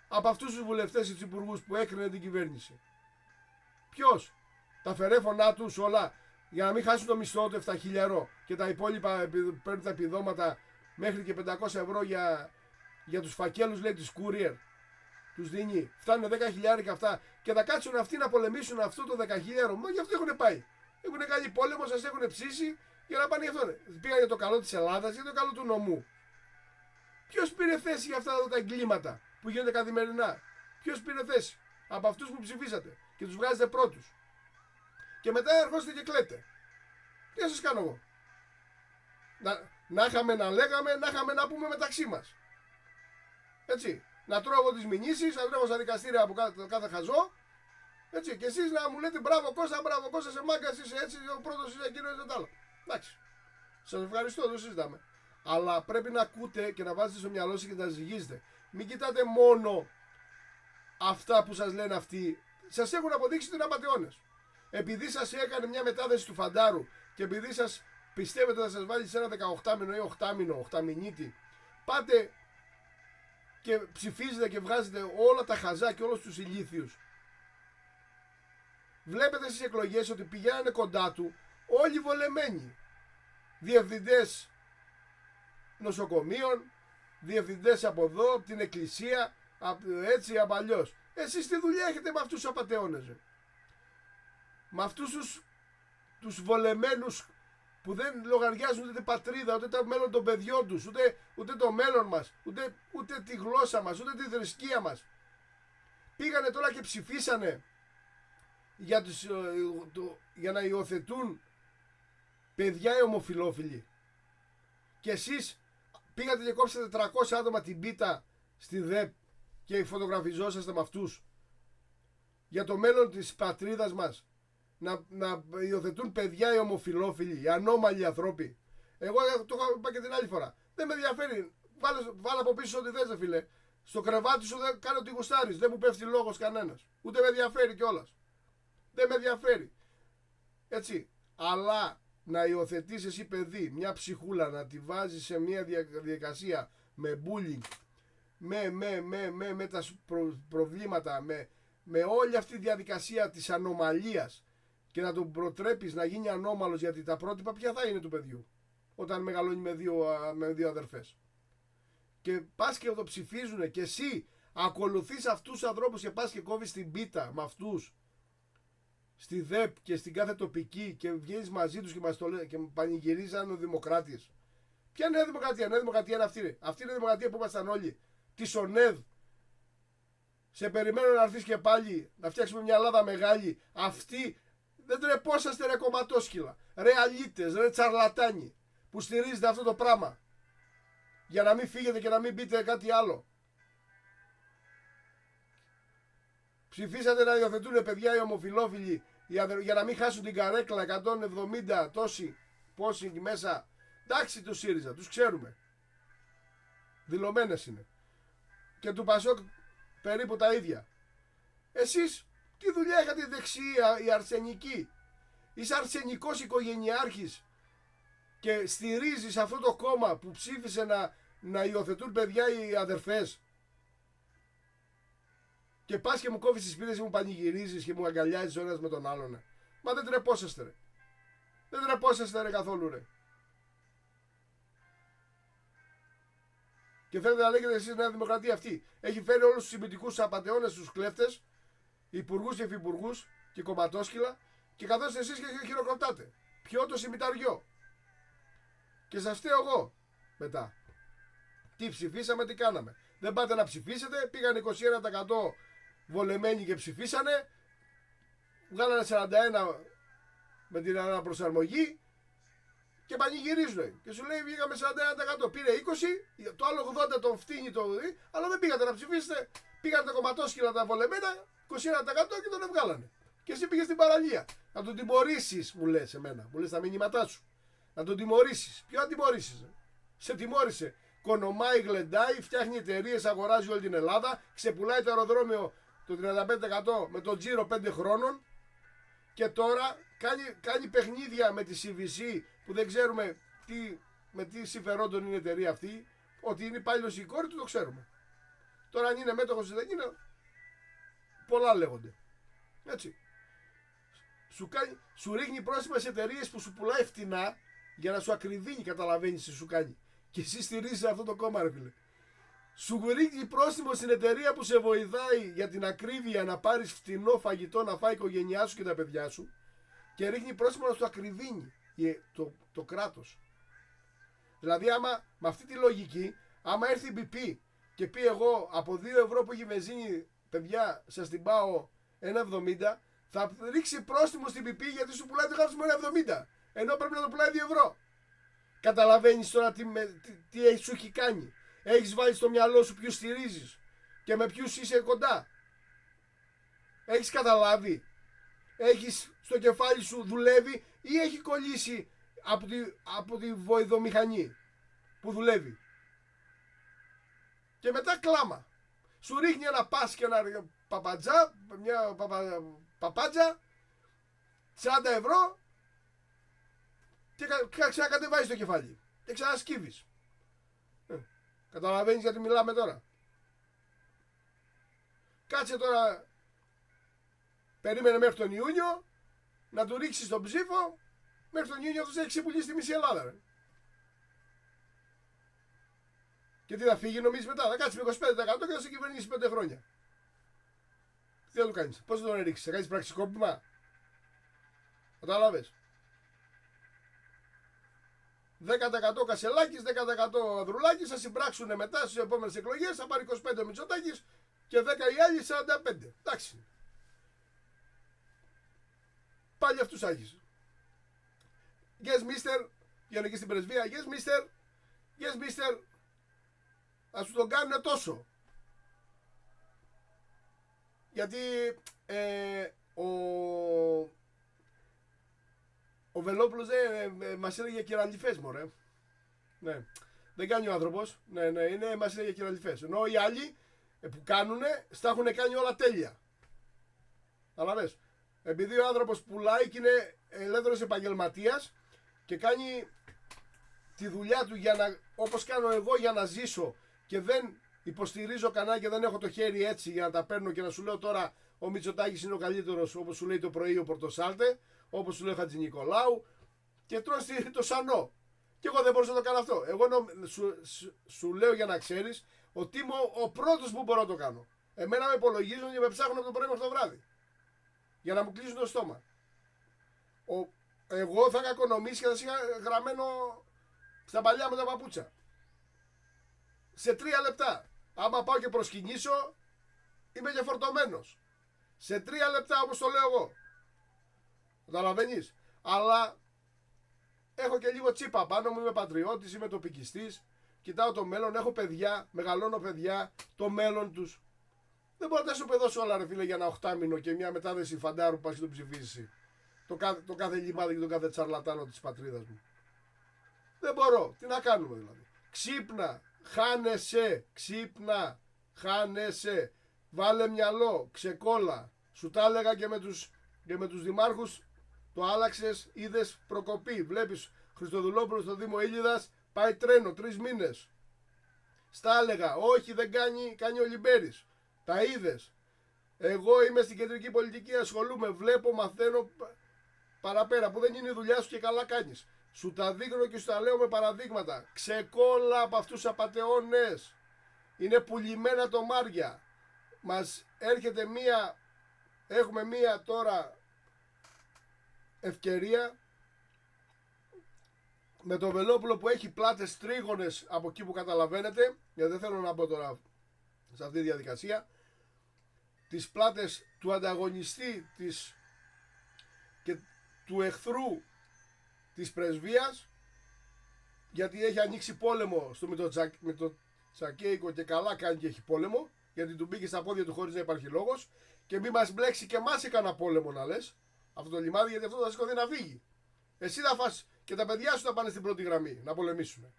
από αυτούς τους βουλευτές και τους υπουργούς που έκρινε την κυβέρνηση? Ποιος? Τα φερέφωνά τους όλα για να μην χάσουν το μισθό του 7.000 και τα υπόλοιπα παίρνουν τα επιδόματα μέχρι και 500 ευρώ για τους φακέλους, λέει, της Courier. Τους δίνει, φτάνουν 10.000 αυτά και θα κάτσουν αυτοί να πολεμήσουν αυτό το 10.000. Μα γι' αυτό έχουν πάει. Έχουν κάνει πόλεμο, σας έχουν ψήσει για να πάνε γι' αυτό. Πήγαν για το καλό της Ελλάδας, για το καλό του νομού. Ποιος πήρε θέση για αυτά εδώ τα εγκλήματα που γίνονται καθημερινά? Ποιος πήρε θέση? Από αυτούς που ψηφίσατε και τους βγάζετε πρώτους. Και μετά ερχόστε και κλαίτε. Τι θα σας κάνω εγώ? Να είχαμε να λέγαμε, να είχαμε να πούμε μεταξύ μας. Έτσι. Να τρώω εγώ τις μηνύσεις, να τρέχω στα δικαστήρια από κάθε χαζό. Έτσι. Και εσείς να μου λέτε μπράβο Κώστα, σε μάγκας, είσαι έτσι, ο πρώτος είσαι εκείνο, είναι το άλλο. Εντάξει. Σας ευχαριστώ, δεν συζητάμε. Αλλά πρέπει να ακούτε και να βάζετε στο μυαλό σας και να ζυγίζετε. Μην κοιτάτε μόνο αυτά που σας λένε αυτοί. Σας έχουν αποδείξει ότι είναι απατεώνες. Επειδή σας έκανε μια μετάδεση του φαντάρου και επειδή σας πιστεύετε να σας βάλει σε ένα 18μηνο ή 8μηνο, 8μηνίτη, πάτε και ψηφίζετε και βγάζετε όλα τα χαζά και όλους τους ηλίθιους. Βλέπετε στις εκλογές ότι πηγαίνανε κοντά του όλοι βολεμένοι. Διευθυντές νοσοκομείων, διευθυντές από εδώ, από την εκκλησία, έτσι από αλλιώς. Εσείς τι δουλειά έχετε με αυτούς τους απατεώνες? Με αυτούς τους βολεμένους που δεν λογαριάζουν ούτε την πατρίδα, ούτε το μέλλον των παιδιών τους, ούτε το μέλλον μας, ούτε τη γλώσσα μας, ούτε τη θρησκεία μας. Πήγανε τώρα και ψηφίσανε για να υιοθετούν παιδιά οι ομοφυλόφιλοι. Και εσείς πήγατε και κόψατε 300 άτομα την πίτα στη ΔΕΠ και φωτογραφιζόσαστε με αυτούς για το μέλλον της πατρίδας μας, να υιοθετούν παιδιά οι ομοφυλόφιλοι, οι ανώμαλοι ανθρώποι. Εγώ το είπα και την άλλη φορά. Δεν με ενδιαφέρει. Βάλε από πίσω ό,τι θες, φίλε. Στο κρεβάτι σου δεν κάνω ό,τι γουστάρεις. Δεν μου πέφτει λόγος κανένας. Ούτε με ενδιαφέρει κιόλας. Δεν με ενδιαφέρει. Έτσι. Αλλά να υιοθετείς εσύ παιδί, μια ψυχούλα, να τη βάζεις σε μια διαδικασία με bullying, με τα προβλήματα, με όλη αυτή τη διαδικασία της ανομαλίας, και να τον προτρέπεις να γίνει ανώμαλος, γιατί τα πρότυπα ποια θα είναι του παιδιού όταν μεγαλώνει με δύο αδερφές. Και πας και το ψηφίζουνε και εσύ ακολουθείς αυτούς τους ανθρώπους και πας και κόβεις την πίτα με αυτούς στη ΔΕΠ και στην κάθε τοπική και βγαίνεις μαζί τους και μας το λένε και πανηγυρίζαν ο Δημοκράτης. Ποια Νέα Δημοκρατία? Νέα Δημοκρατία είναι αυτή. Αυτή είναι η Δημοκρατία που ήμασταν όλοι. Τη ΟΝΕΔ. Σε περιμένω να έρθεις και πάλι να φτιάξουμε μια Ελλάδα μεγάλη. Αυτή δεν τρεπόσαστε, ρε κομματόσκυλα, ρε αλήτες, ρε τσαρλατάνοι που στηρίζετε αυτό το πράγμα για να μην φύγετε και να μην πείτε κάτι άλλο. Ψηφίσατε να υιοθετούν παιδιά οι ομοφυλόφιλοι για να μην χάσουν την καρέκλα 170 τόσοι πόσοι εκεί μέσα. Εντάξει, του ΣΥΡΙΖΑ, τους ξέρουμε. Δηλωμένες είναι. Και του ΠΑΣΟΚ περίπου τα ίδια. Εσείς τι δουλειά είχατε δεξιά, η αρσενική? Είσαι αρσενικός οικογενειάρχης και στηρίζεις αυτό το κόμμα που ψήφισε να υιοθετούν παιδιά οι αδερφές. Και πας και μου κόβεις τις πίθες και μου πανηγυρίζεις και μου αγκαλιάζεις ο ένας με τον άλλον. Μα δεν τρεπόσαστε, ρε. Δεν τρεπόσαστε, ρε, καθόλου, ρε. Και θέλετε να λέγετε εσείς Νέα Δημοκρατία αυτή? Έχει φέρει όλους τους συμπητικούς απατεώνες, τους κλέφτες, υπουργούς και υφυπουργούς και κομματόσκυλα, και καθώς εσείς και χειροκροτάτε. Ποιο το συμμεταριό? Και σας φταίω εγώ μετά. Τι ψηφίσαμε, τι κάναμε? Δεν πάτε να ψηφίσετε, πήγαν 21% βολεμένοι και ψηφίσανε, βγάλανε 41 με την αναπροσαρμογή και πανηγυρίζουν. Και σου λέει βγήκαμε 41%, πήρε 20%, το άλλο 80% τον φτύνει αλλά δεν πήγατε να ψηφίσετε, πήγαν τα κομματόσκυλα τα βολεμένα, 21% και τον βγάλανε. Και εσύ πήγες στην παραλία. Να τον τιμωρήσεις, μου λες εμένα, μου λες τα μηνύματά σου. Να τον τιμωρήσεις. Ποιο να τιμωρήσεις? Σε τιμώρησε. Κονομάει, γλεντάει, φτιάχνει εταιρείες, αγοράζει όλη την Ελλάδα, ξεπουλάει το αεροδρόμιο το 35% με τον τζίρο 5 χρόνων, και τώρα κάνει παιχνίδια με τη CVC που δεν ξέρουμε με τι συμφερόντων είναι η εταιρεία αυτή. Ότι είναι υπάλληλος η κόρη του το ξέρουμε. Τώρα αν είναι μέτοχος ή δεν είναι, πολλά λέγονται. Έτσι. Σου ρίχνει πρόσημες εταιρείες που σου πουλάει φτηνά για να σου ακριβίνει, καταλαβαίνεις τι σου κάνει. Και εσύ στηρίζεις αυτό το κόμμα, ρε φίλε. Σου ρίχνει πρόστιμο στην εταιρεία που σε βοηθάει για την ακρίβεια να πάρεις φτηνό φαγητό να φάει η οικογένειά σου και τα παιδιά σου, και ρίχνει πρόστιμο να σου ακριβίνει το κράτος. Δηλαδή, άμα με αυτή τη λογική, άμα έρθει η BP και πει εγώ από 2 ευρώ που έχει βενζίνη, παιδιά, σας την πάω 1,70, θα ρίξει πρόστιμο στην BP γιατί σου πουλάει το γράψιμο 1,70, ενώ πρέπει να το πουλάει 2 ευρώ. Καταλαβαίνεις τώρα τι σου έχει κάνει? Έχεις βάλει στο μυαλό σου ποιους στηρίζεις και με ποιους είσαι κοντά? Έχεις καταλάβει? Έχεις στο κεφάλι σου δουλεύει ή έχει κολλήσει από τη βοηδομηχανή που δουλεύει? Και μετά κλάμα. Σου ρίχνει ένα πας και ένα μια παπάτζα 40 ευρώ και ξανακατεβάζεις το κεφάλι και ξανασκύβεις. Καταλαβαίνεις γιατί μιλάμε τώρα? Κάτσε τώρα, περίμενε μέχρι τον Ιούνιο να του ρίξεις τον ψήφο. Μέχρι τον Ιούνιο αυτός έχει ξεπουλήσει τη μισή Ελλάδα, ρε. Και τι θα φύγει, νομίζεις μετά? Θα κάτσει με 25% και θα σε κυβερνήσει 5 χρόνια. Τι θα του κάνεις? Πώς θα τον ρίξεις? Θα κάνεις πραξικόπημα? Κατάλαβες? 10% Κασελάκης, 10% Ανδρουλάκης, θα συμπράξουν μετά στις επόμενες εκλογές, θα πάρει 25 ο Μητσοτάκης και 10 οι άλλοι, 45. Εντάξει. Πάλι αυτούς άρχισε. Yes, mister. Βγαίνω εκεί στην πρεσβεία. Yes, mister. Yes, mister. Θα σου τον κάνουν τόσο. Γιατί ο Βελόπουλος μας έλεγε κυραλιφές, μωρέ. Ναι. Δεν κάνει ο άνθρωπος. Ναι, μας έλεγε κυραλιφές. Ενώ οι άλλοι που κάνουνε, στα έχουν κάνει όλα τέλεια. Αλλά επειδή ο άνθρωπος πουλάει και είναι ελεύθερος επαγγελματίας και κάνει τη δουλειά του όπως κάνω εγώ για να ζήσω και δεν υποστηρίζω κανένα και δεν έχω το χέρι έτσι για να τα παίρνω και να σου λέω τώρα ο Μητσοτάκης είναι ο καλύτερος, όπως σου λέει το πρωί ο Πορτοσάλτε, όπως σου λέει ο Χατζηνικολάου και τρώσει το σανό. Και εγώ δεν μπορούσα να το κάνω αυτό. Εγώ σου λέω για να ξέρεις ότι είμαι ο πρώτος που μπορώ να το κάνω. Εμένα με υπολογίζουν και με ψάχνουν από το πρωί μέχρι το βράδυ. Για να μου κλείσουν το στόμα. Εγώ θα είχα οικονομήσει και θα είχα γραμμένο στα παλιά μου τα παπούτσα. Σε 3 λεπτά. Άμα πάω και προσκυνήσω, είμαι και φορτωμένος. Σε 3 λεπτά, όπως το λέω εγώ. Καταλαβαίνεις. Αλλά έχω και λίγο τσίπα πάνω μου, είμαι πατριώτης, είμαι τοπικιστής. Κοιτάω το μέλλον, έχω παιδιά, μεγαλώνω παιδιά, το μέλλον τους. Δεν μπορώ να τα σου παιδώσω όλα, ρε φίλε, για ένα 8μηνο και μια μετάδεση φαντάρου που πας και το ψηφίσει. Το κάθε λιμάδι και τον κάθε τσαρλατάνο της πατρίδας μου. Δεν μπορώ. Τι να κάνουμε δηλαδή. Ξύπνα. Χάνεσαι. Ξύπνα. Χάνεσαι. Βάλε μυαλό. Ξεκόλα. Σου τα έλεγα και με τους δημάρχους. Το άλλαξες. Είδες προκοπή. Βλέπεις Χριστοδουλόπουλο στο Δήμο Ήλιδας. Πάει τρένο. 3 μήνες. Στα έλεγα. Όχι, δεν κάνει. Κάνει ο Λιμπέρης. Τα είδες. Εγώ είμαι στην κεντρική πολιτική. Ασχολούμαι. Βλέπω. Μαθαίνω. Παραπέρα που δεν είναι η δουλειά σου και καλά κάνεις. Σου τα δείχνω και σου τα λέω με παραδείγματα. Ξεκόλα από αυτούς τους απατεώνες. Είναι πουλημένα τομάρια. Μας έρχεται έχουμε μία τώρα ευκαιρία με το Βελόπουλο που έχει πλάτες τρίγωνες από εκεί που καταλαβαίνετε, γιατί δεν θέλω να μπω τώρα σε αυτή τη διαδικασία, τις πλάτες του ανταγωνιστή και του εχθρού της πρεσβείας, γιατί έχει ανοίξει πόλεμο με το Τσακέικο και καλά κάνει και έχει πόλεμο, γιατί του μπήκε στα πόδια του χωρίς να υπάρχει λόγος, και μην μας μπλέξει και εμάς έκανα πόλεμο να λες αυτό το λιμάδι, γιατί αυτό θα σηκωθεί να φύγει. Εσύ θα φας και τα παιδιά σου θα πάνε στην πρώτη γραμμή να πολεμήσουν.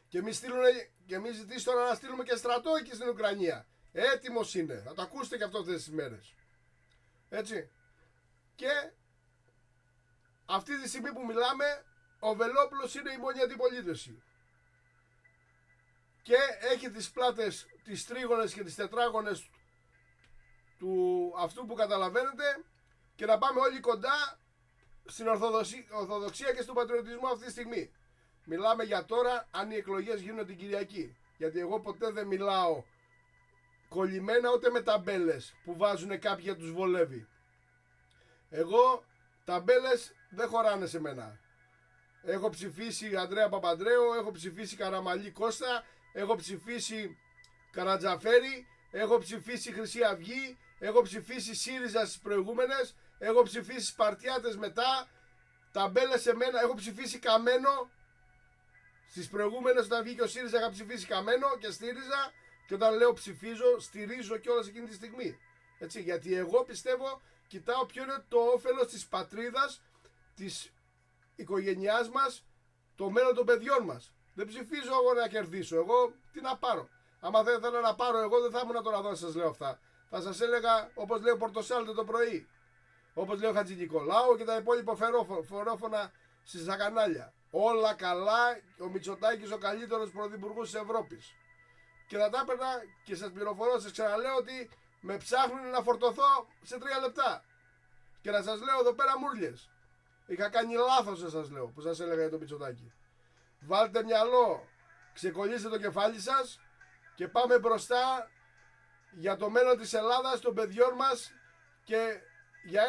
Και εμείς ζητήσει τώρα να στείλουμε και στρατό εκεί στην Ουκρανία. Έτοιμος είναι. Θα το ακούσετε και αυτό αυτές τις μέρες. Έτσι. Και αυτή τη στιγμή που μιλάμε, ο Βελόπουλος είναι η μόνη αντιπολίτευση. Και έχει τις πλάτες, τις τρίγωνες και τις τετράγωνες του αυτού που καταλαβαίνετε, και να πάμε όλοι κοντά στην Ορθοδοξία και στον πατριωτισμό αυτή τη στιγμή. Μιλάμε για τώρα, αν οι εκλογές γίνουν την Κυριακή. Γιατί εγώ ποτέ δεν μιλάω κολλημένα ούτε με ταμπέλες που βάζουν κάποιοι για τους βολεύει. Εγώ ταμπέλες δεν χωράνε σε μένα. Έχω ψηφίσει Ανδρέα Παπανδρέου, έχω ψηφίσει Καραμαλή Κώστα, έχω ψηφίσει Καρατζαφέρη, έχω ψηφίσει Χρυσή Αυγή, έχω ψηφίσει ΣΥΡΙΖΑ στις προηγούμενες, έχω ψηφίσει Σπαρτιάτες μετά, ταμπέλες σε μένα, έχω ψηφίσει Καμένο. Στις προηγούμενες όταν βγήκε ο ΣΥΡΙΖΑ είχα ψηφίσει Καμένο και στήριζα, και όταν λέω ψηφίζω, στηρίζω κιόλας εκείνη τη στιγμή. Έτσι, γιατί εγώ πιστεύω, κοιτάω ποιο είναι το όφελος της πατρίδας, της οικογένειάς μας, το μέλλον των παιδιών μας. Δεν ψηφίζω εγώ να κερδίσω. Εγώ τι να πάρω. Άμα δεν θέλω να πάρω, εγώ δεν θα ήμουν τώρα εδώ να σας λέω αυτά. Θα σας έλεγα όπως λέει ο Πορτοσάλτε το πρωί. Όπως λέει ο Χατζηνικολάου και τα υπόλοιπα φορόφωνα στις κανάλια. Όλα καλά, ο Μητσοτάκης ο καλύτερος πρωθυπουργός της Ευρώπης. Και θα τα έπαιρνα και σας πληροφορώ, σας ξαναλέω ότι με ψάχνουν να φορτωθώ σε 3 λεπτά. Και να σας λέω εδώ πέρα μουρλιες. Είχα κάνει λάθος, σας λέω, που σας έλεγα για το Μητσοτάκη. Βάλτε μυαλό, ξεκολλήστε το κεφάλι σας και πάμε μπροστά για το μέλλον της Ελλάδας, των παιδιών μας και για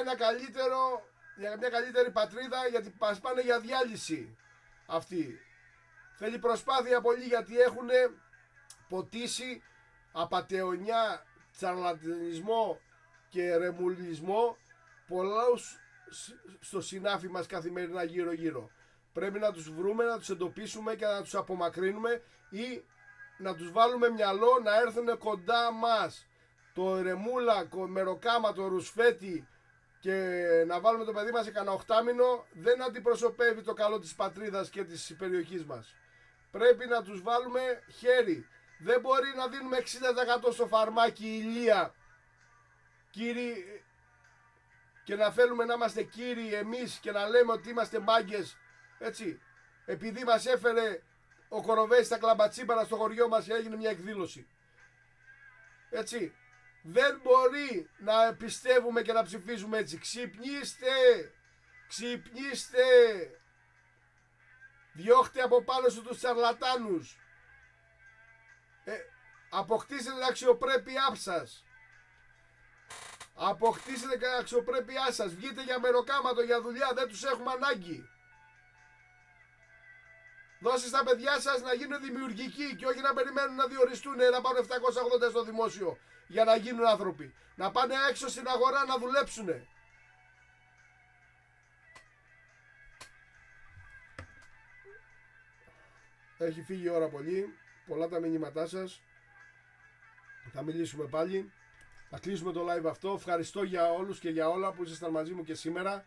μια καλύτερη πατρίδα, γιατί μας πάνε για διάλυση. αυτή. Θέλει προσπάθεια πολύ, γιατί έχουν ποτίσει απατεωνιά, τσαρλατανισμό και ρεμουλισμό πολλούς στο συνάφι μας καθημερινά γύρω γύρω. Πρέπει να τους βρούμε, να τους εντοπίσουμε και να τους απομακρύνουμε, ή να τους βάλουμε μυαλό να έρθουν κοντά μας. Το ρεμούλα, μεροκάμα, το ρουσφέτη, και να βάλουμε το παιδί μας σε κανένα 8 δεν αντιπροσωπεύει το καλό της πατρίδας και της περιοχής μας. Πρέπει να τους βάλουμε χέρι. Δεν μπορεί να δίνουμε 60% στο φαρμάκι ηλία, κύριοι, και να θέλουμε να είμαστε κύριοι εμείς και να λέμε ότι είμαστε μάγκες, έτσι, επειδή μας έφερε ο Κοροβέης στα κλαμπατσίπαρα στο χωριό μας και έγινε μια εκδήλωση. Έτσι, δεν μπορεί να πιστεύουμε και να ψηφίζουμε έτσι. Ξυπνήστε, ξυπνήστε, διώχτε από πάνω σου τους τσαρλατάνους, αποκτήστε την αξιοπρέπειά σας. Αποκτήστε την αξιοπρέπειά σας. Βγείτε για μεροκάματο, για δουλειά. Δεν τους έχουμε ανάγκη. Δώστε στα παιδιά σας να γίνουν δημιουργικοί και όχι να περιμένουν να διοριστούν, να πάρουν 780 στο δημόσιο για να γίνουν άνθρωποι. Να πάνε έξω στην αγορά να δουλέψουν. Έχει φύγει η ώρα πολύ. Πολλά τα μηνύματά σας. Θα μιλήσουμε πάλι. Θα κλείσουμε το live αυτό. Ευχαριστώ για όλους και για όλα που ήσασταν μαζί μου και σήμερα.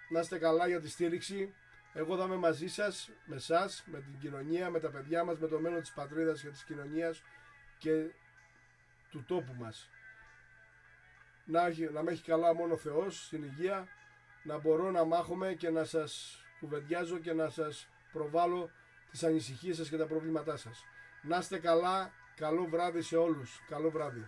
Να είστε καλά για τη στήριξη. Εγώ θα είμαι μαζί σας, με εσάς, με την κοινωνία, με τα παιδιά μας, με το μέλλον της πατρίδας και της κοινωνίας και του τόπου μας. Να με έχει καλά μόνο ο Θεός, στην υγεία, να μπορώ να μάχομαι και να σας κουβεντιάζω και να σας προβάλλω τις ανησυχίες σας και τα προβλήματά σας. Να είστε καλά, καλό βράδυ σε όλους, καλό βράδυ.